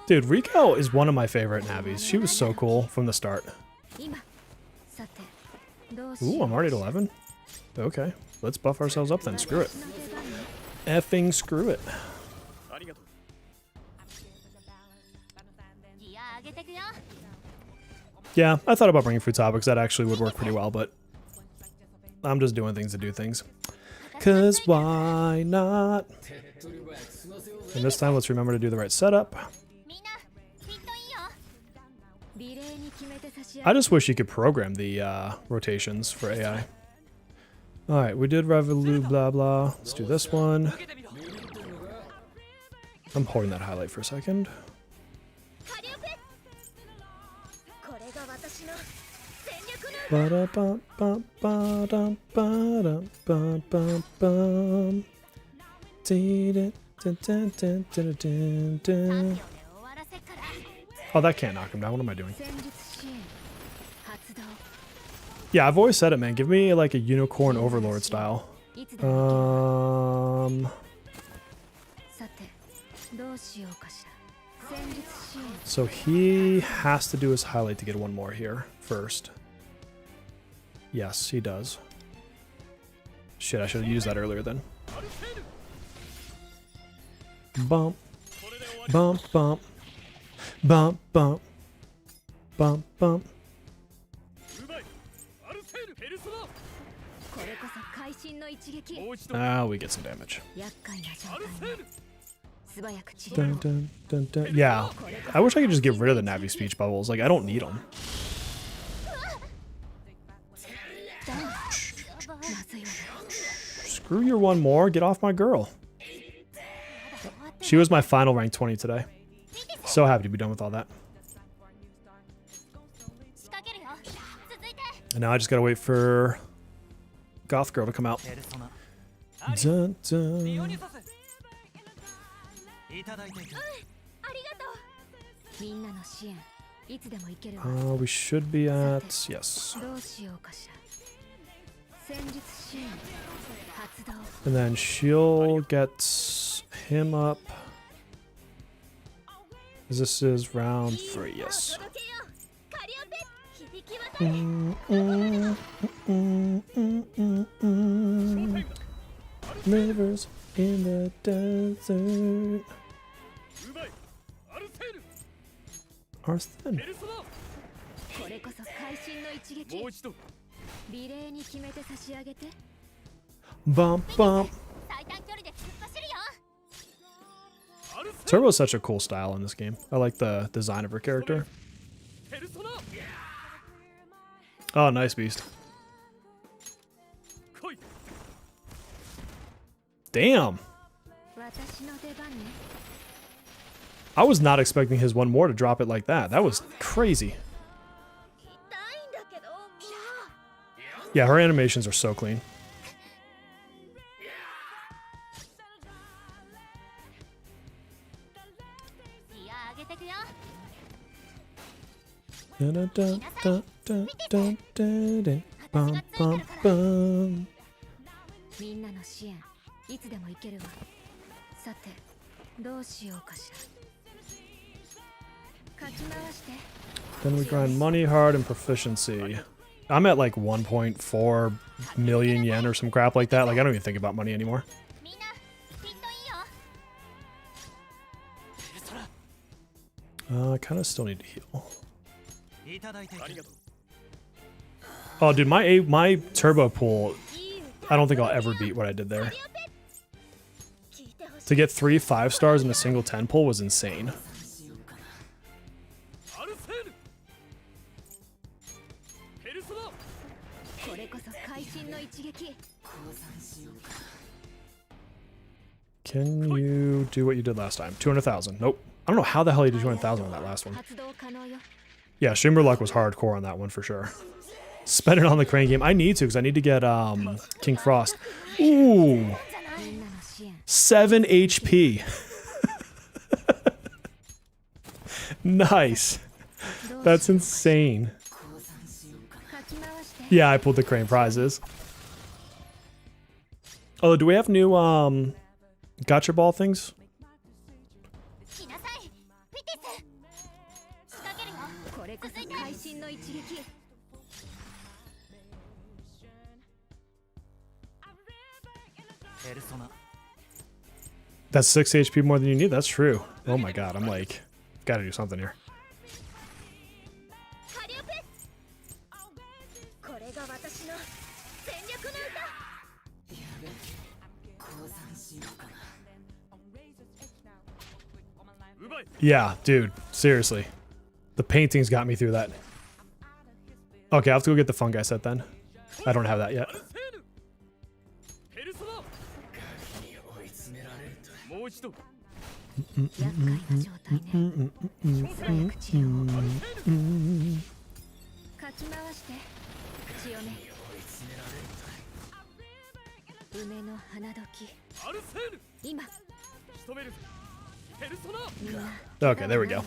Speaker 1: Dude, Rico is one of my favorite Navis. She was so cool from the start. Ooh, I'm already at 11? Okay, let's buff ourselves up then. Screw it. Effing screw it. Yeah, I thought about bringing Futaba because that actually would work pretty well, but I'm just doing things to do things. Cause why not? And this time, let's remember to do the right setup. I just wish you could program the rotations for AI. Alright, we did Revolu blah blah. Let's do this one. I'm holding that highlight for a second. Oh, that can't knock him down. What am I doing? Yeah, I've always said it, man. Give me like a unicorn overlord style. So he has to do his highlight to get one more here first. Yes, he does. Shit, I should have used that earlier then. Bump. Bump, bump. Bump, bump. Bump, bump. Now we get some damage. Dun, dun, dun, dun. Yeah, I wish I could just get rid of the Navi speech bubbles. Like, I don't need them. Screw your one more. Get off my girl. She was my final rank 20 today. So happy to be done with all that. And now I just gotta wait for Goth Girl to come out. Dun, dun. We should be at, yes. And then she'll get him up. This is round 3, yes. Rivers in the desert are thin. Bump, bump. Turbo is such a cool style in this game. I like the design of her character. Oh, nice beast. Damn. I was not expecting his one more to drop it like that. That was crazy. Yeah, her animations are so clean. Bum, bum, bum. Then we grind money, hard, and proficiency. I'm at like 1.4 million yen or some crap like that. Like, I don't even think about money anymore. I kind of still need to heal. Oh, dude, my turbo pool, I don't think I'll ever beat what I did there. To get 3 5-stars in a single 10 pull was insane. Can you do what you did last time? 200,000. Nope. I don't know how the hell you did 200,000 on that last one. Yeah, Streamer Luck was hardcore on that one for sure. Spend it on the crane game. I need to because I need to get King Frost. Ooh. 7 HP. Nice. That's insane. Yeah, I pulled the crane prizes. Oh, do we have new Gacha ball things? That's 6 HP more than you need? That's true. Oh my god, I'm like, gotta do something here. Yeah, dude, seriously. The paintings got me through that. Okay, I'll have to go get the fungi set then. I don't have that yet. Okay, there we go.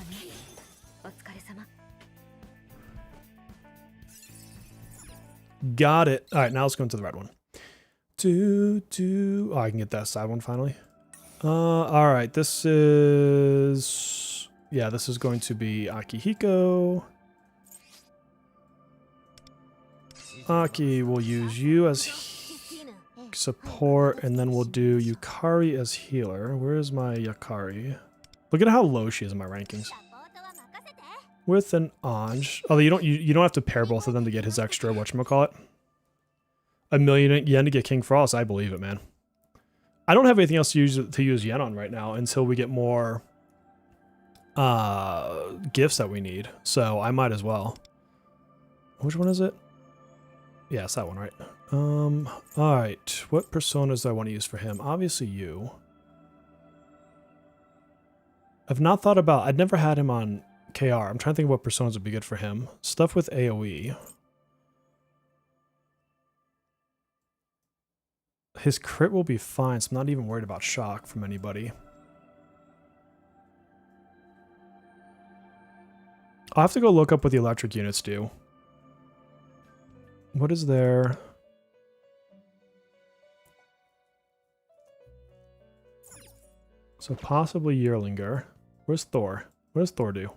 Speaker 1: Got it. All right, now let's go into the red one. Oh, I can get that side one finally. All right, this is... Yeah, this is going to be Akihiko. Aki, we'll use you as support, and then we'll do Yukari as healer. Where is my Yukari? Look at how low she is in my rankings. With an Anj. Although you don't have to pair both of them to get his extra whatchamacallit. 1,000,000 yen to get King Frost. I believe it, man. I don't have anything else to use yen on right now until we get more gifts that we need. So I might as well. Which one is it? Yeah, it's that one, right? Alright. What personas do I want to use for him? Obviously you. I've not thought about... I'd never had him on KR. I'm trying to think of what personas would be good for him. Stuff with AoE. His crit will be fine, so I'm not even worried about shock from anybody. I'll have to go look up what the electric units do. What is there? So possibly Yearlinger. Where's Thor? What does Thor do?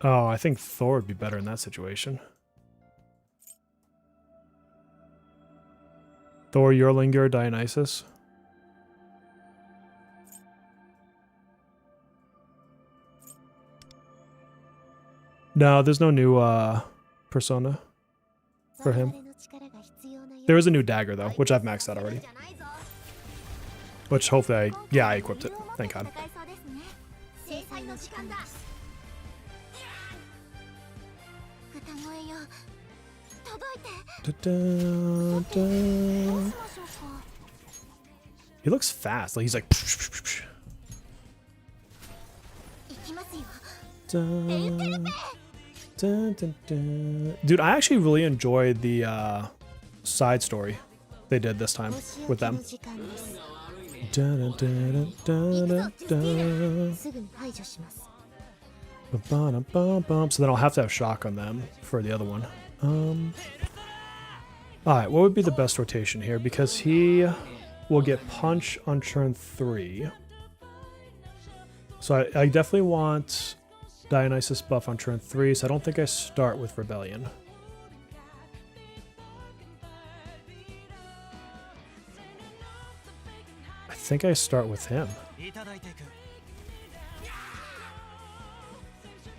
Speaker 1: Oh, I think Thor would be better in that situation. Thor, Jorlinger, Dionysus. No, there's no new persona for him. There is a new dagger though, which I've maxed out already. Which hopefully I equipped it. Thank God. He looks fast. Like he's like. Dude, I actually really enjoyed the side story they did this time with them. So then I'll have to have shock on them for the other one. Alright, what would be the best rotation here? Because he will get punch on turn 3. So I definitely want Dionysus buff on turn 3, so I don't think I start with Rebellion. I think I start with him.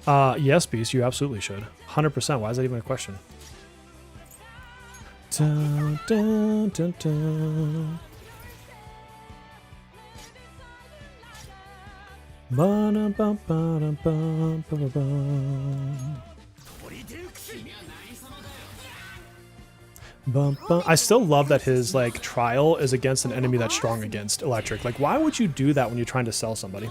Speaker 1: Yes, Beast, you absolutely should. 100%. Why is that even a question? Dun, dun, dun, dun. I still love that his like trial is against an enemy that's strong against electric. Like, why would you do that when you're trying to sell somebody?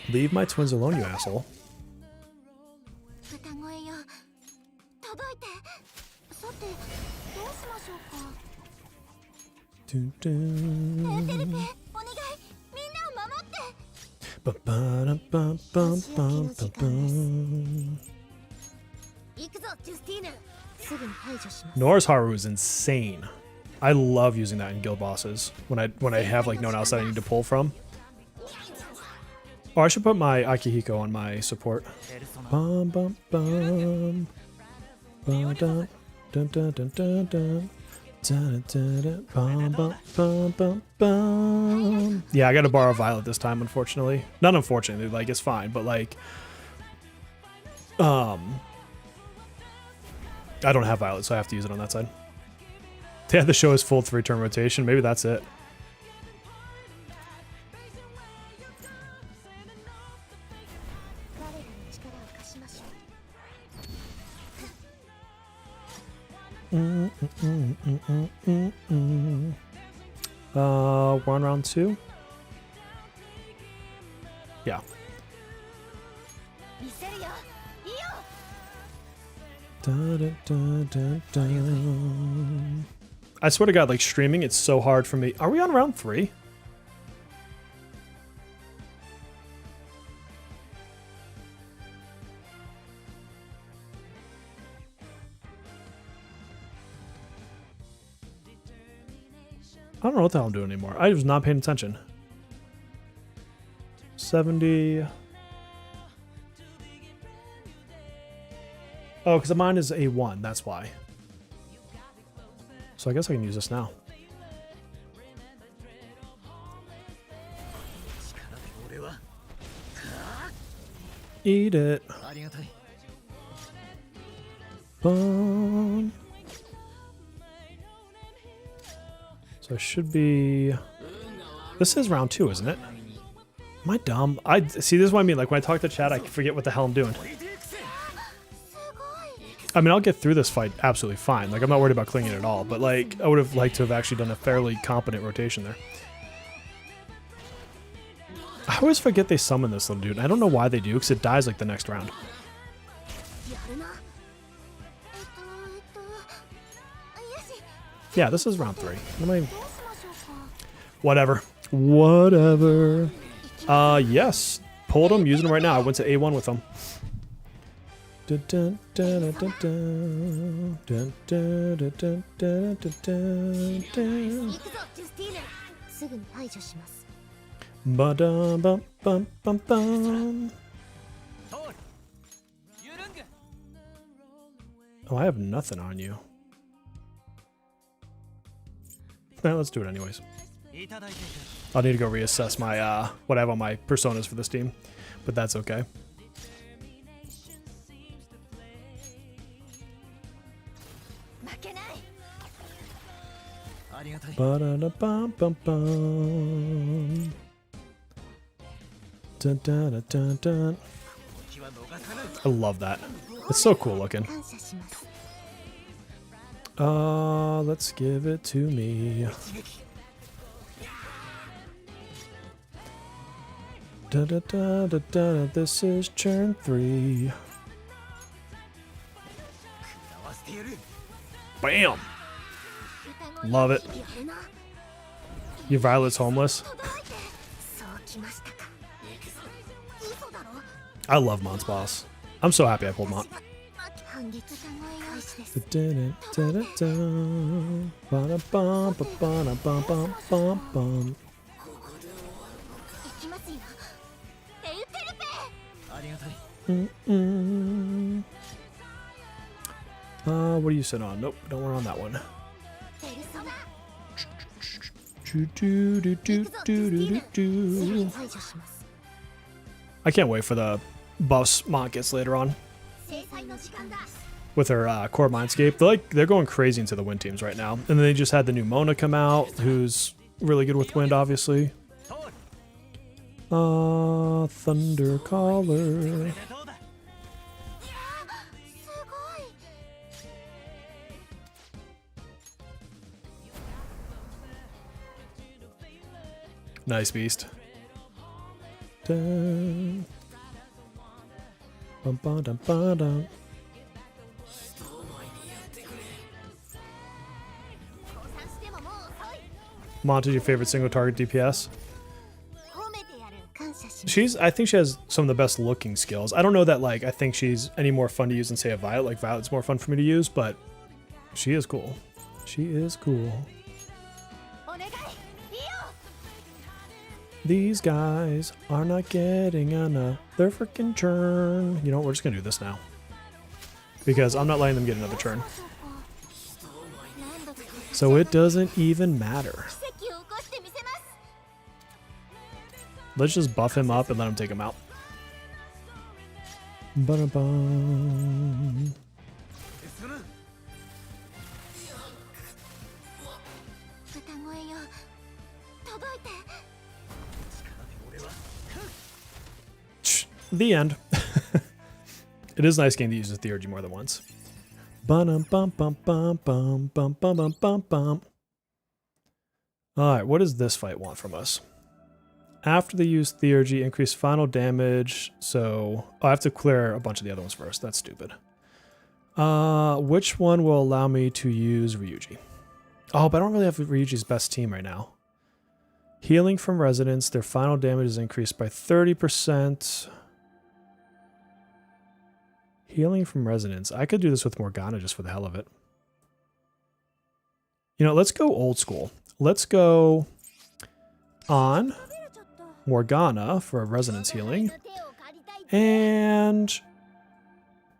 Speaker 1: Leave my twins alone, you asshole. Nor's Haru is insane. I love using that in guild bosses when I have like no one else that I need to pull from. Oh, I should put my Akihiko on my support. Bum, bum, bum. Bum, dun, dun, dun, dun, dun, dun. Dun, dun, dun, bum, bum, bum, bum, bum. Yeah, I gotta borrow Violet this time, unfortunately. Not unfortunately, like, it's fine, but like... I don't have Violet, so I have to use it on that side. Yeah, the show is full 3-turn rotation. Maybe that's it. We're on round 2. Yeah. I swear to God, like streaming, it's so hard for me. Are we on round 3? I don't know what the hell I'm doing anymore. I was not paying attention. 70. Oh, because mine is A1. That's why. So I guess I can use this now. Eat it. Boom. So it should be... This is round 2, isn't it? Am I dumb? See, this is what I mean. Like, when I talk to chat, I forget what the hell I'm doing. I mean, I'll get through this fight absolutely fine. Like, I'm not worried about clinging at all. But, like, I would have liked to have actually done a fairly competent rotation there. I always forget they summon this little dude. I don't know why they do, because it dies, like, the next round. Yeah, this is round 3. Whatever. Whatever. Yes. Pulled him, using him right now. I went to A1 with him. Dun, dun, dun, dun, dun, dun, dun, dun, dun, dun, dun, dun. Ba-dum, bum, bum, bum, bum. Oh, I have nothing on you. Well, let's do it anyways. I'll need to go reassess my what I have on my personas for this team, but that's okay. Ba-da-da-bum-bum-bum. Dun, dun, dun, dun, dun. I love that. It's so cool looking. Let's give it to me. Da, da, da, da, da. This is turn 3. Bam! Love it. Your Violet's homeless. I love Mont's boss. I'm so happy I pulled Mont. What are you sitting on? Nope, don't work on that one. I can't wait for the buffs Mont gets later on with her core mindscape. They're going crazy into the wind teams right now, and then they just had the new Mona come out, who's really good with wind, obviously. Thunder Caller. Nice beast. Dun. Bum, ba, dum, ba, dum. Mont is your favorite single target DPS? I think she has some of the best looking skills. I don't know that I think she's any more fun to use than say a Violet. Like Violet's more fun for me to use, but she is cool. She is cool. These guys are not getting another freaking turn. You know what? We're just gonna do this now. Because I'm not letting them get another turn. So it doesn't even matter. Let's just buff him up and let him take him out. Ba-da-bum. The end. It is a nice game to use the Theurgy more than once. Alright, what does this fight want from us? After they use Theurgy, increase final damage. So I have to clear a bunch of the other ones first. That's stupid. Which one will allow me to use Ryuji? Oh, but I don't really have Ryuji's best team right now. Healing from Resonance. Their final damage is increased by 30%. Healing from Resonance. I could do this with Morgana just for the hell of it. You know, let's go old school. Let's go on Morgana for a Resonance healing. And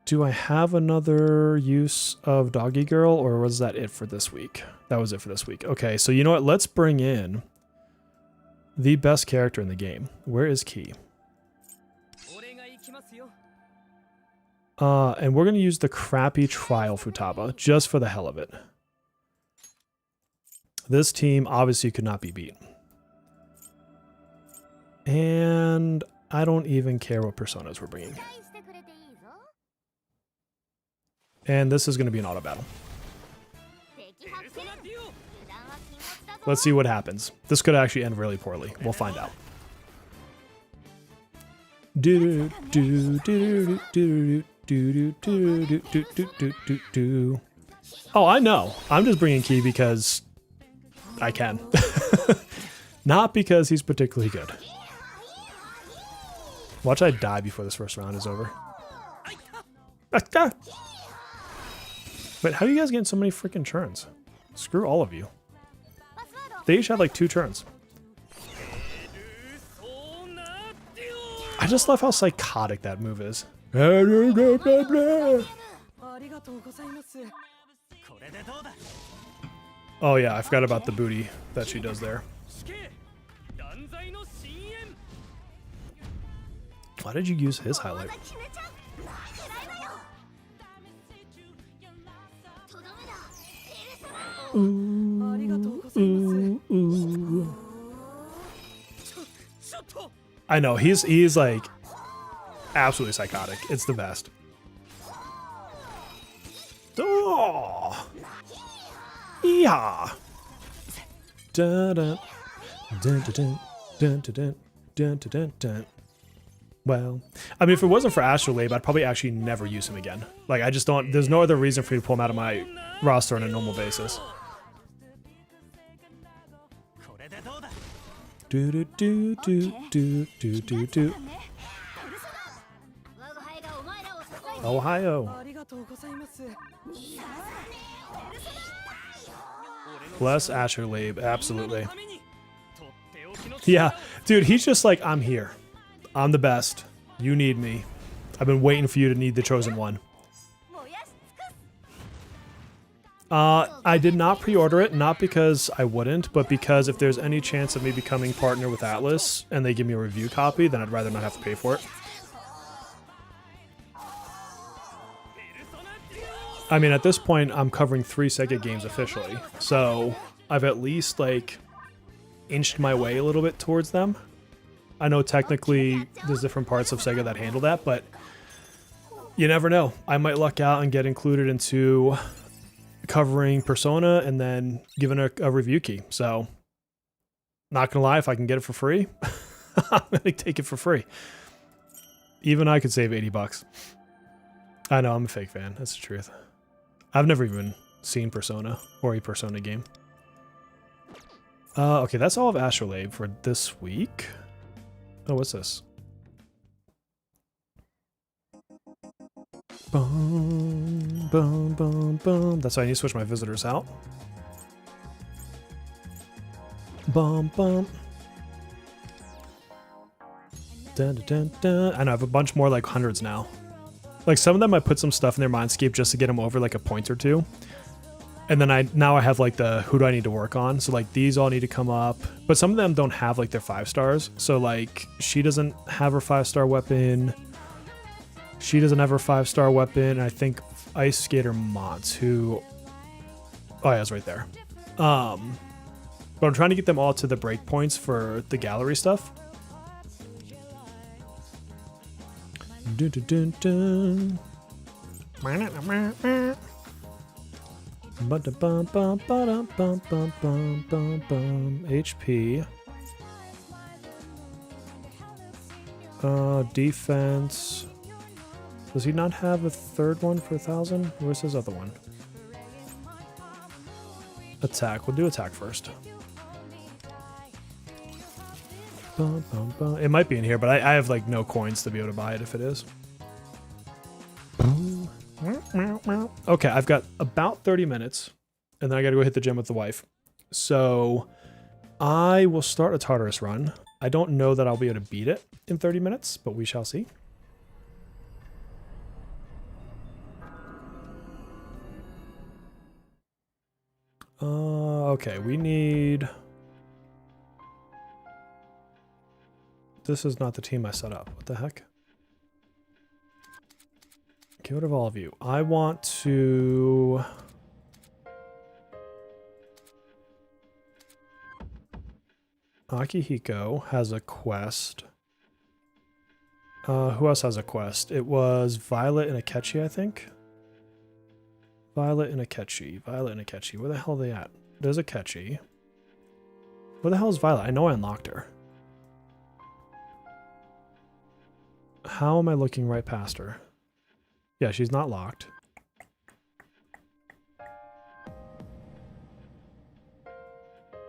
Speaker 1: do I have another use of Doggy Girl, or was that it for this week? That was it for this week. Okay, so you know what? Let's bring in the best character in the game. Where is Key? And we're going to use the crappy Trial Futaba just for the hell of it. This team obviously could not be beat. And I don't even care what personas we're bringing. And this is going to be an auto battle. Let's see what happens. This could actually end really poorly. We'll find out. Do do do do do do do do do do do do do. Oh, I know. I'm just bringing Key because I can. Not because he's particularly good. Watch I die before this first round is over. Wait, how are you guys getting so many freaking churns? Screw all of you. They each had like 2 churns. I just love how psychotic that move is. Oh yeah, I forgot about the booty that she does there. Why did you use his highlight? Ooh. I know, he's like absolutely psychotic. It's the best. Oh! Yeah. Dun dun dun dun dun dun dun dun dun. Well, I mean, if it wasn't for Astrolabe, I'd probably actually never use him again. Like, I just don't. There's no other reason for me to pull him out of my roster on a normal basis. Do do do do do do do do. Ohio. Bless Astrolabe, absolutely. Yeah, dude, he's just like, I'm here. I'm the best. You need me. I've been waiting for you to need the chosen one. I did not pre-order it, not because I wouldn't, but because if there's any chance of me becoming partner with Atlas and they give me a review copy, then I'd rather not have to pay for it. I mean, at this point, I'm covering 3 Sega games officially, so I've at least, like, inched my way a little bit towards them. I know technically there's different parts of Sega that handle that, but you never know. I might luck out and get included into covering Persona and then given a review key. So, not gonna lie, if I can get it for free, I'm gonna take it for free. Even I could save 80 bucks. I know, I'm a fake fan. That's the truth. I've never even seen Persona or a Persona game. Okay, that's all of Astrolabe for this week. Oh, what's this? Boom, boom, boom, boom. That's why I need to switch my visitors out. Bum, bum. Dun, dun, dun, dun. I know, I have a bunch more like hundreds now. Like some of them I put some stuff in their Mindscape just to get them over like a point or two. And then now I have like the who do I need to work on. So like these all need to come up. But some of them don't have like their 5 stars. So like she doesn't have her 5-star weapon. She doesn't have her 5-star weapon. I think Ice Skater Mods who... Oh yeah, it's right there. But I'm trying to get them all to the breakpoints for the gallery stuff. Dun, dun, dun, dun. HP. Defense. Does he not have a 3rd one for 1,000? Where's his other one? Attack. We'll do attack first. It might be in here, but I have like no coins to be able to buy it if it is. Okay, I've got about 30 minutes, and then I gotta go hit the gym with the wife. So I will start a Tartarus run. I don't know that I'll be able to beat it in 30 minutes, but we shall see. Okay, we need... This is not the team I set up. What the heck? Get rid of all of you. I want to... Akihiko has a quest. Who else has a quest? It was Violet and Akechi, I think. Violet and Akechi. Violet and Akechi. Where the hell are they at? There's Akechi. Where the hell is Violet? I know I unlocked her. How am I looking right past her? Yeah, she's not locked.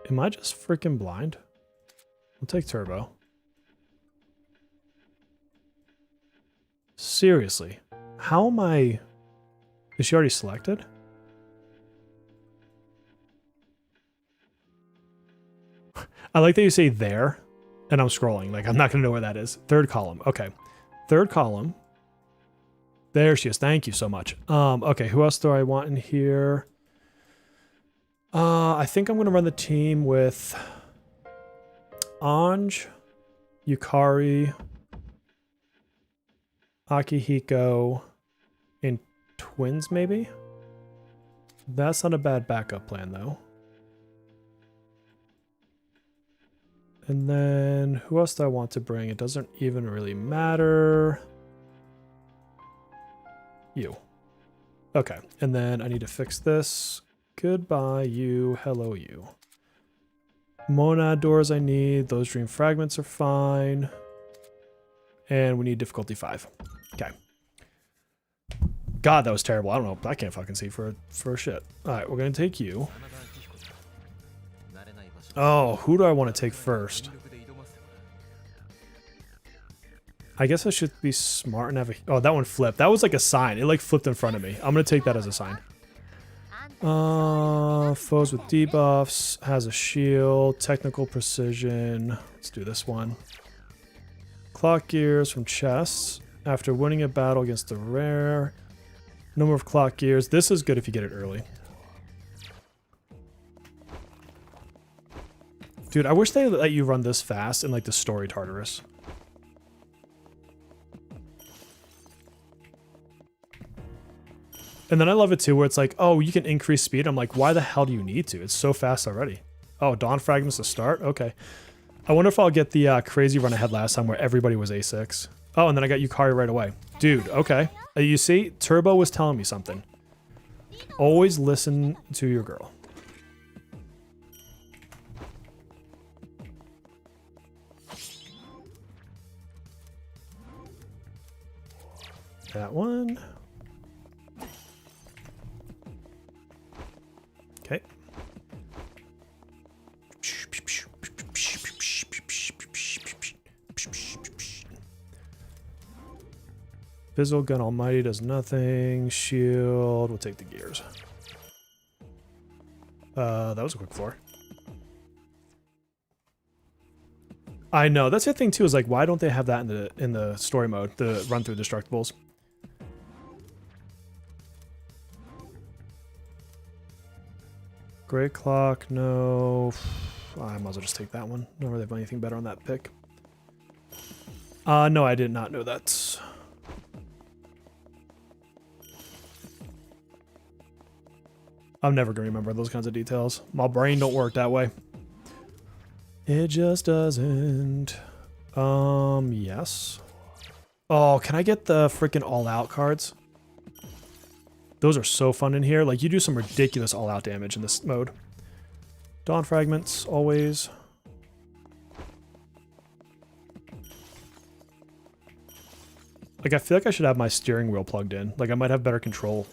Speaker 1: Am I just freaking blind? I'll take Turbo. Seriously. How am I... Is she already selected? I like that you say there, and I'm scrolling. Like, I'm not going to know where that is. Third column. Okay. Third column. There she is. Thank you so much. Okay, who else do I want in here? I think I'm going to run the team with Anj, Yukari, Akihiko, and twins, maybe? That's not a bad backup plan, though. And then, who else do I want to bring? It doesn't even really matter. You. Okay, and then I need to fix this. Goodbye, you. Hello, you. Monad doors I need. Those dream fragments are fine. And we need difficulty 5. Okay. God, that was terrible. I don't know. I can't fucking see for shit. All right, we're going to take you. Oh, who do I want to take first? I guess I should be smart and have a... Oh, that one flipped. That was like a sign. It like flipped in front of me. I'm going to take that as a sign. Foes with debuffs. Has a shield. Technical precision. Let's do this one. Clock gears from chests. After winning a battle against the rare. Number of clock gears. This is good if you get it early. Dude, I wish they let you run this fast in like the story Tartarus. And then I love it too where it's like, oh, you can increase speed. I'm like, why the hell do you need to? It's so fast already. Oh, Dawn Fragments to start? Okay. I wonder if I'll get the crazy run I had last time where everybody was A6. Oh, and then I got Yukari right away. Dude, okay. You see, Turbo was telling me something. Always listen to your girl. That one. Okay. Fizzle Gun Almighty does nothing. Shield. We'll take the gears. That was a quick floor. I know. That's the thing too, is like, why don't they have that in the story mode, the run through destructibles? Great Clock, no. I might as well just take that one. Don't really have anything better on that pick. No, I did not know that. I'm never gonna remember those kinds of details. My brain don't work that way. It just doesn't. Yes. Oh, can I get the freaking all-out cards? Those are so fun in here. Like, you do some ridiculous all-out damage in this mode. Dawn Fragments, always. Like, I feel like I should have my steering wheel plugged in. Like, I might have better control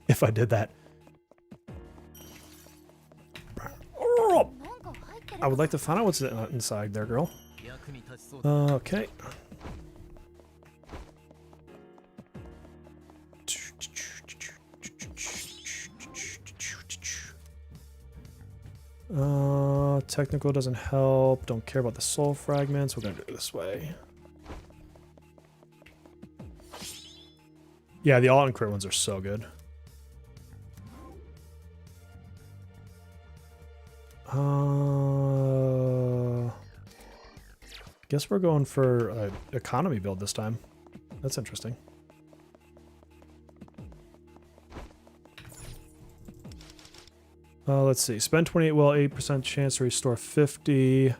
Speaker 1: if I did that. I would like to find out what's inside there, girl. Okay. Technical doesn't help. Don't care about the soul fragments. We're gonna do it this way. Yeah, the all-in crit ones are so good. Guess we're going for an economy build this time. That's interesting. Let's see. Spend 28 will, 8% chance to restore 50.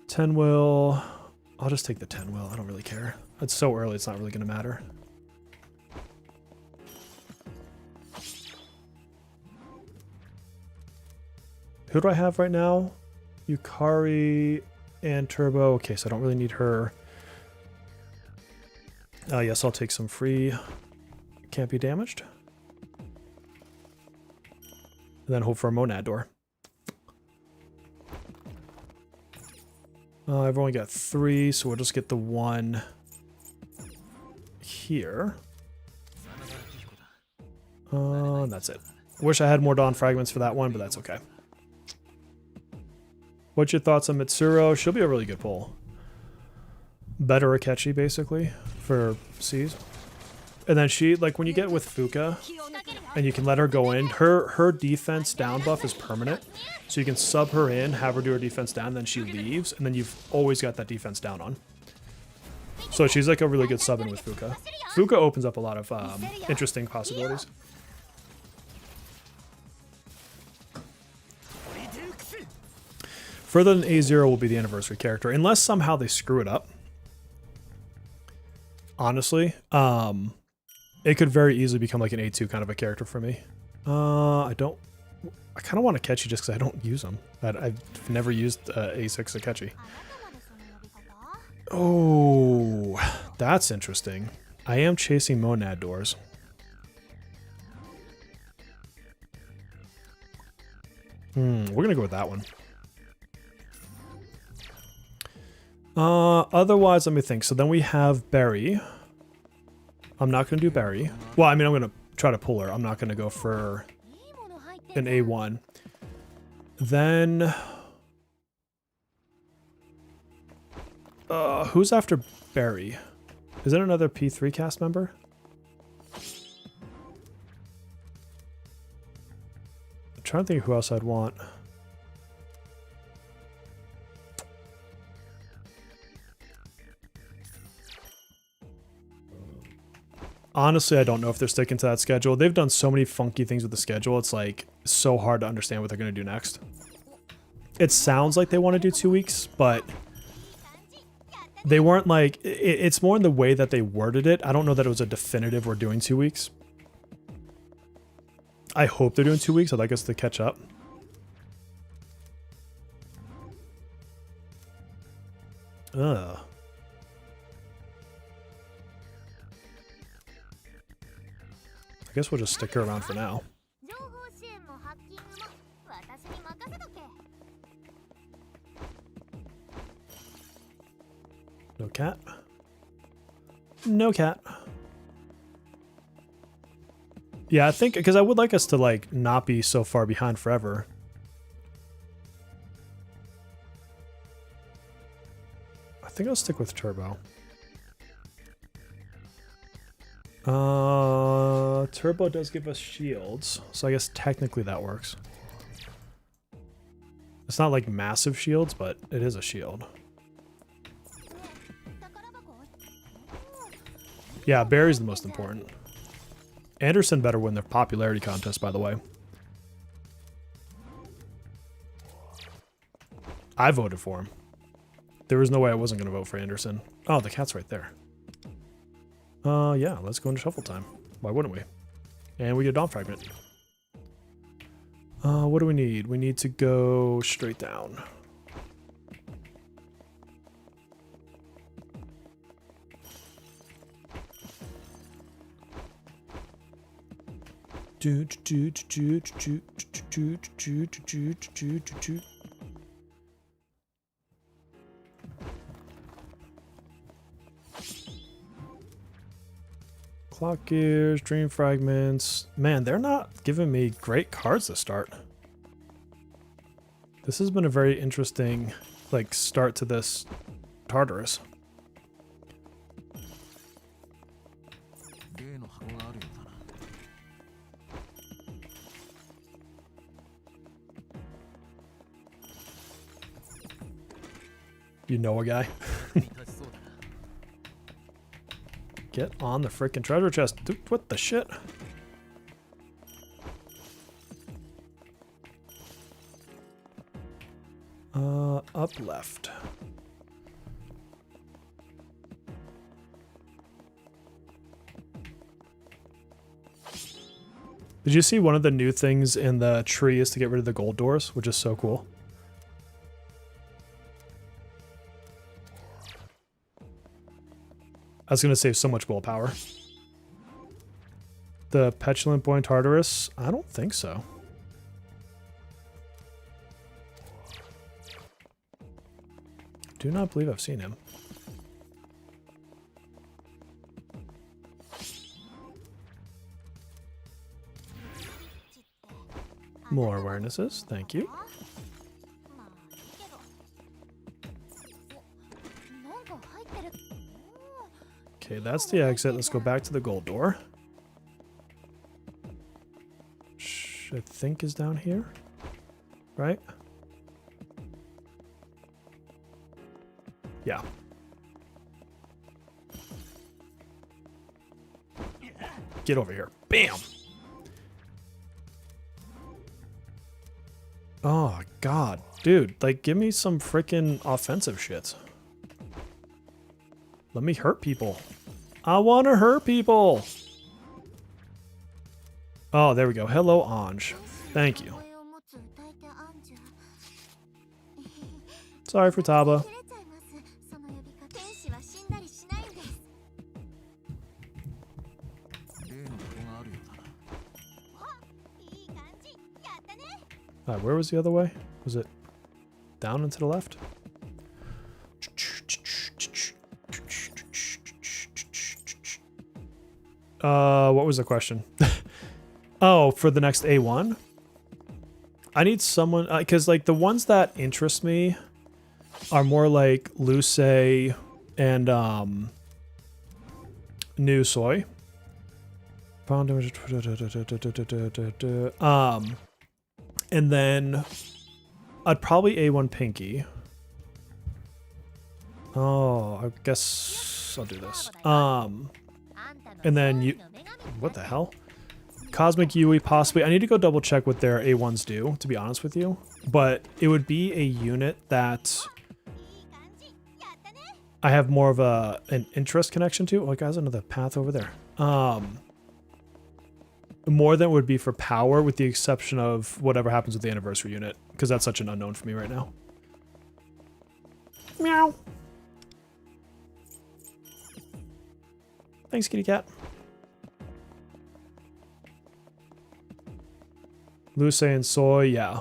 Speaker 1: 10 will. I'll just take the 10 will. I don't really care. It's so early, it's not really going to matter. Who do I have right now? Yukari and Turbo. Okay, so I don't really need her. Yes, I'll take some free. Can't be damaged. And then hope for a Monad door. I've only got 3, so we'll just get the one here. And that's it. Wish I had more Dawn Fragments for that one, but that's okay. What's your thoughts on Mitsuru? She'll be a really good pull. Better Akechi, basically, for C's. And then she, like, when you get with Fuka, and you can let her go in, her defense down buff is permanent. So you can sub her in, have her do her defense down, then she leaves, and then you've always got that defense down on. So she's like a really good sub in with Fuka. Fuka opens up a lot of interesting possibilities. Further than A0 will be the anniversary character, unless somehow they screw it up. Honestly, it could very easily become like an A2 kind of a character for me. I kind of want to catch you just because I don't use them. I've never used A6 Akechi. Oh, that's interesting. I am chasing Monad doors. We're going to go with that one. Otherwise, let me think. So then we have Berry. I'm not going to do Berry. Well, I mean, I'm going to try to pull her. I'm not going to go for an A1. Then... who's after Berry? Is that another P3 cast member? I'm trying to think of who else I'd want. Honestly, I don't know if they're sticking to that schedule. They've done so many funky things with the schedule. It's like so hard to understand what they're going to do next. It sounds like they want to do 2 weeks, but they weren't like... It's more in the way that they worded it. I don't know that it was a definitive we're doing 2 weeks. I hope they're doing 2 weeks. I'd like us to catch up. Ugh. I guess we'll just stick her around for now. No cat. No cat. Yeah, I think because I would like us to like not be so far behind forever. I think I'll stick with Turbo. Turbo does give us shields, so I guess technically that works. It's not like massive shields, but it is a shield. Yeah, Barry's the most important. Anderson better win the popularity contest, by the way. I voted for him. There was no way I wasn't going to vote for Anderson. Oh, the cat's right there. Yeah, let's go into shuffle time. Why wouldn't we? And we get a Dawn Fragment. What do we need? We need to go straight down. Clock Gears, Dream Fragments. Man, they're not giving me great cards to start. This has been a very interesting, like, start to this Tartarus. You know a guy. Get on the freaking treasure chest. Dude, what the shit? Up left. Did you see one of the new things in the tree is to get rid of the gold doors, which is so cool? That's going to save so much willpower. The Petulant Boy Tartarus? I don't think so. Do not believe I've seen him. More awarenesses. Thank you. Okay, that's the exit. Let's go back to the gold door. Which I think is down here. Right? Yeah. Get over here. Bam! Oh, God. Dude, like, give me some freaking offensive shit. Let me hurt people. I want to hurt people! Oh, there we go. Hello, Ange. Thank you. Sorry for Taba. Where was the other way? Was it down and to the left? What was the question? Oh, for the next A1? I need someone, because like the ones that interest me are more like Luce and New Soy. And then I'd probably A1 Pinky. Oh, I guess I'll do this. And then you, what the hell? Cosmic Yui, possibly. I need to go double check what their A1s do, to be honest with you. But it would be a unit that I have more of an interest connection to. Oh, guys, another path over there. More than it would be for power, with the exception of whatever happens with the anniversary unit, because that's such an unknown for me right now. Meow. Thanks, kitty cat. Luce and Soy, yeah.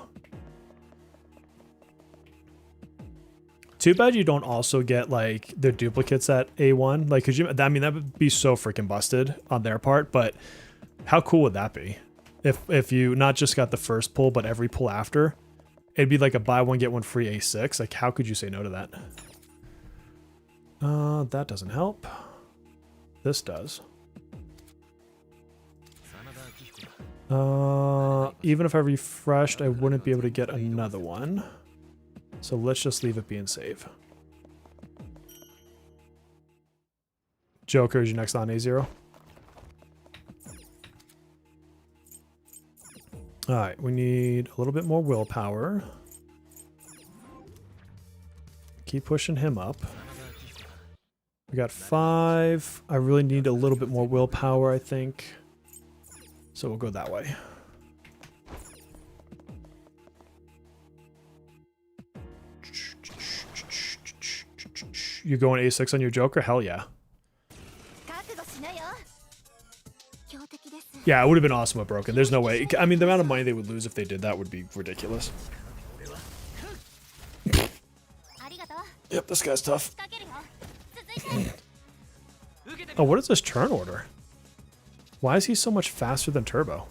Speaker 1: Too bad you don't also get like their duplicates at A1. Like, could you? I mean, that would be so freaking busted on their part. But how cool would that be? If you not just got the first pull, but every pull after, it'd be like a buy one get one free A6. Like, how could you say no to that? That doesn't help. This does. Even if I refreshed, I wouldn't be able to get another one. So let's just leave it be and save. Joker is your next on A0. Alright, we need a little bit more willpower. Keep pushing him up. We got 5. I really need a little bit more willpower, I think. So we'll go that way. You going A6 on your Joker? Hell yeah. Yeah, it would have been awesome with Broken. There's no way. I mean, the amount of money they would lose if they did that would be ridiculous. Yep, this guy's tough. Oh, what is this turn order? Why is he so much faster than Turbo?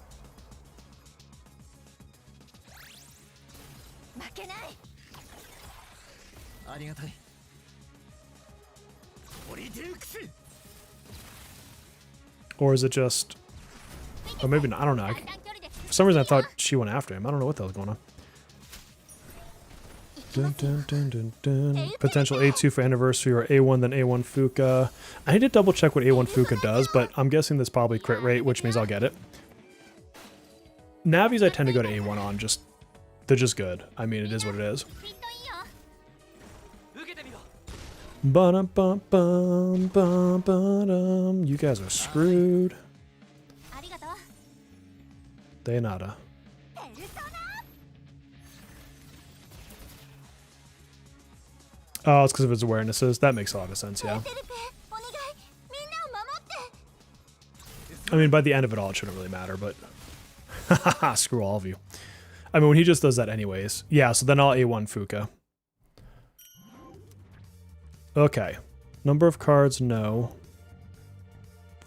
Speaker 1: Or is it just... Or maybe not, I don't know. For some reason I thought she went after him. I don't know what the hell's going on. Dun, dun, dun, dun, dun. Potential A2 for anniversary or A1 then A1 Fuka. I need to double check what A1 Fuka does, but I'm guessing that's probably crit rate, which means I'll get it. Navis I tend to go to A1 on, they're just good. I mean, it is what it is. You guys are screwed. De nada. Oh, it's because of his awarenesses. That makes a lot of sense, yeah. I mean, by the end of it all, it shouldn't really matter, but... Screw all of you. I mean, when he just does that anyways. Yeah, so then I'll A1 Fuka. Okay. Number of cards, no.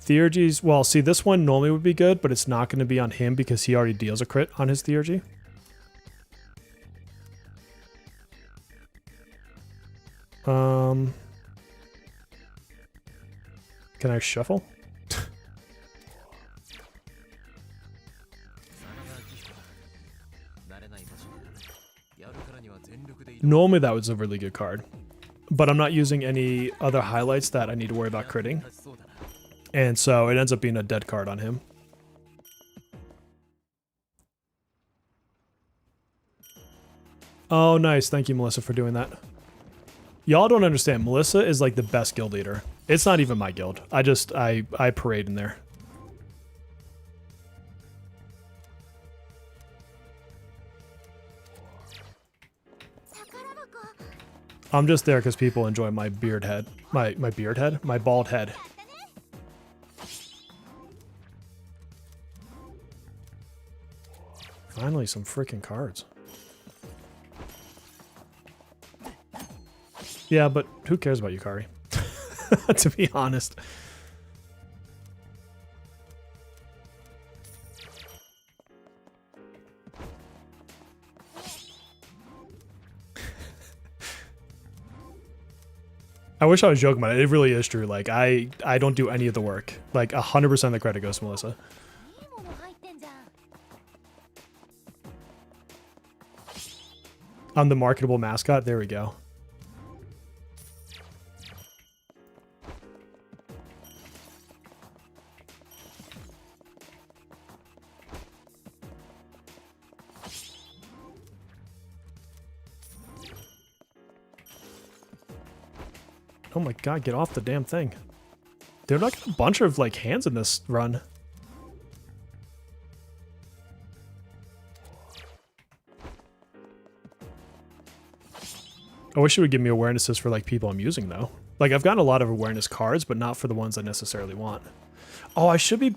Speaker 1: Theurgy's... Well, see, this one normally would be good, but it's not going to be on him because he already deals a crit on his Theurgy. Can I shuffle? Normally that was a really good card, but I'm not using any other highlights that I need to worry about critting. And so it ends up being a dead card on him. Oh, nice. Thank you, Melissa, for doing that. Y'all don't understand. Melissa is like the best guild leader. It's not even my guild. I parade in there. I'm just there because people enjoy my beard head. My beard head? My bald head. Finally, some freaking cards. Yeah, but who cares about Yukari? To be honest. I wish I was joking about it. It really is true. Like, I don't do any of the work. Like, 100% of the credit goes to Melissa. I'm the marketable mascot. There we go. Oh my god, get off the damn thing. They're not getting a bunch of, like, hands in this run. I wish it would give me awarenesses for, like, people I'm using, though. Like, I've gotten a lot of awareness cards, but not for the ones I necessarily want. Oh, I should be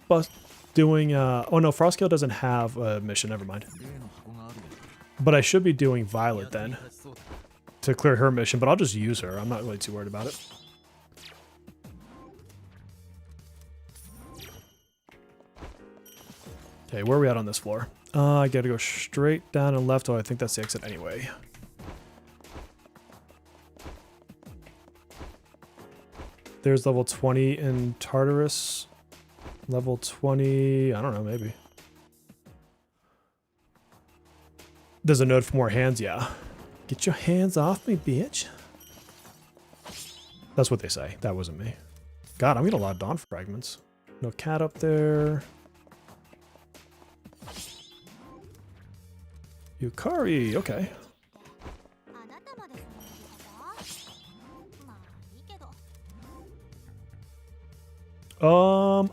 Speaker 1: doing, oh no, Frostkill doesn't have a mission, never mind. But I should be doing Violet, then, to clear her mission, but I'll just use her. I'm not really too worried about it. Okay, where are we at on this floor? I gotta go straight down and left. Oh, I think that's the exit anyway. There's level 20 in Tartarus. Level 20, I don't know, maybe. There's a node for more hands, yeah. Get your hands off me, bitch. That's what they say. That wasn't me. God, I'm getting a lot of Dawn fragments. No cat up there. Yukari, okay.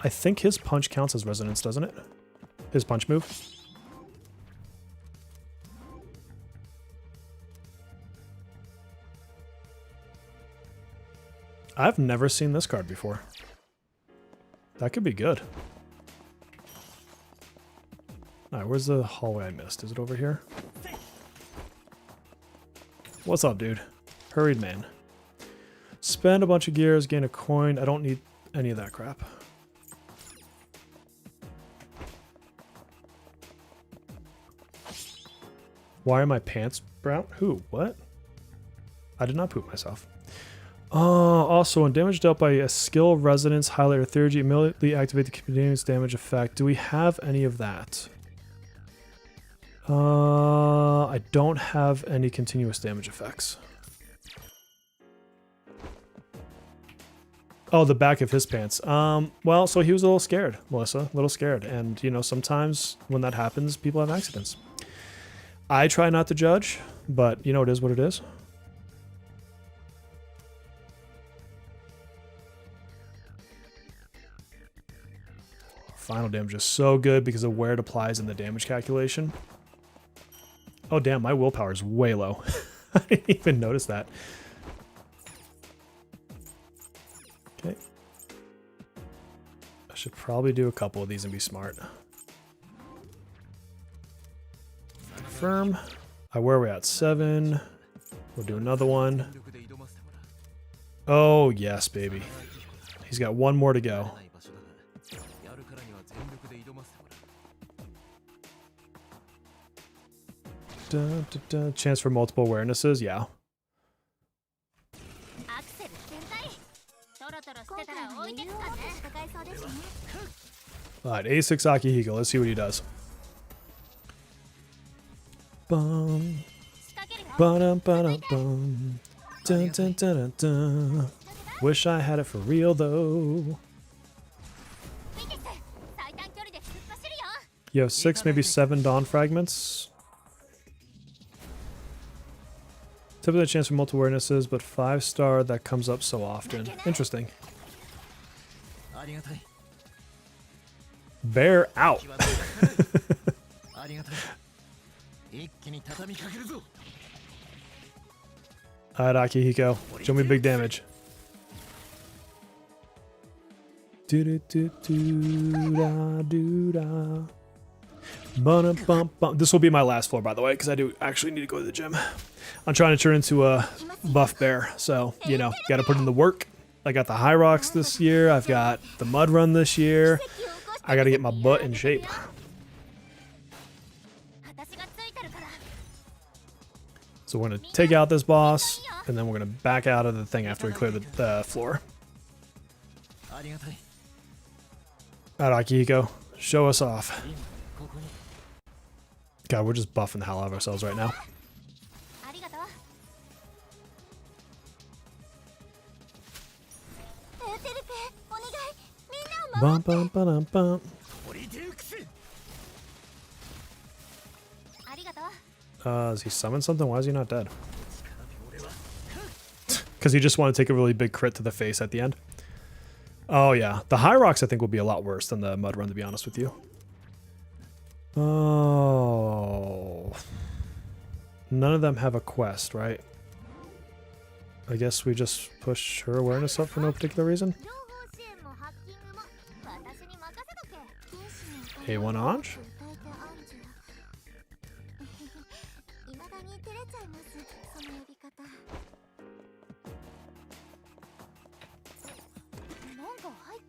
Speaker 1: I think his punch counts as resonance, doesn't it? His punch move. I've never seen this card before. That could be good. Alright, where's the hallway I missed? Is it over here? What's up, dude? Hurried man. Spend a bunch of gears, gain a coin. I don't need any of that crap. Why are my pants brown? Who? What? I did not poop myself. Also, when damage dealt by a skill resonance highlight or theurgy, immediately activate the continuous damage effect. Do we have any of that? I don't have any continuous damage effects. Oh, the back of his pants. Well, so he was a little scared, Melissa, a little scared. And, you know, sometimes when that happens, people have accidents. I try not to judge, but, you know, it is what it is. Final damage is so good because of where it applies in the damage calculation. Oh, damn, my willpower is way low. I didn't even notice that. Okay. I should probably do a couple of these and be smart. Confirm. Where are we at? 7. We'll do another one. Oh, yes, baby. He's got one more to go. Chance for multiple awarenesses, yeah. Alright, A6 Akihiko. Let's see what he does. Bum. Ba-dum, ba-dum, bum. Dun, dun, dun, dun, dun. Wish I had it for real though. You have 6, maybe 7 Dawn fragments. Typically a chance for multiple awarenesses, but 5-star that comes up so often. Interesting. Bear out. Alright, Akihiko. Show me big damage. This will be my last floor, by the way, because I do actually need to go to the gym. I'm trying to turn into a buff bear, so, you know, gotta put in the work. I got the high rocks this year. I've got the mud run this year. I gotta get my butt in shape. So we're gonna take out this boss, and then we're gonna back out of the thing after we clear the floor. Alright, Akihiko, show us off. God, we're just buffing the hell out of ourselves right now. Bum, bum, ba-dum, bum. Has he summoned something? Why is he not dead? Because he just wanted to take a really big crit to the face at the end. Oh yeah, the high rocks I think will be a lot worse than the mud run, to be honest with you. Oh, none of them have a quest, right? I guess we just push her awareness up for no particular reason. A1 Ange?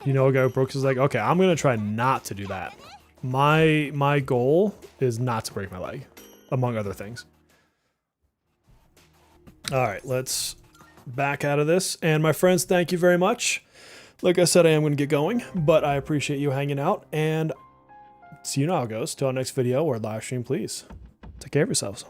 Speaker 1: You know, a guy who broke his leg. Okay, I'm gonna try not to do that. My goal is not to break my leg, among other things. All right, let's back out of this. And my friends, thank you very much. Like I said, I am gonna get going, but I appreciate you hanging out, and see you know how it goes. Till our next video or live stream, please take care of yourselves.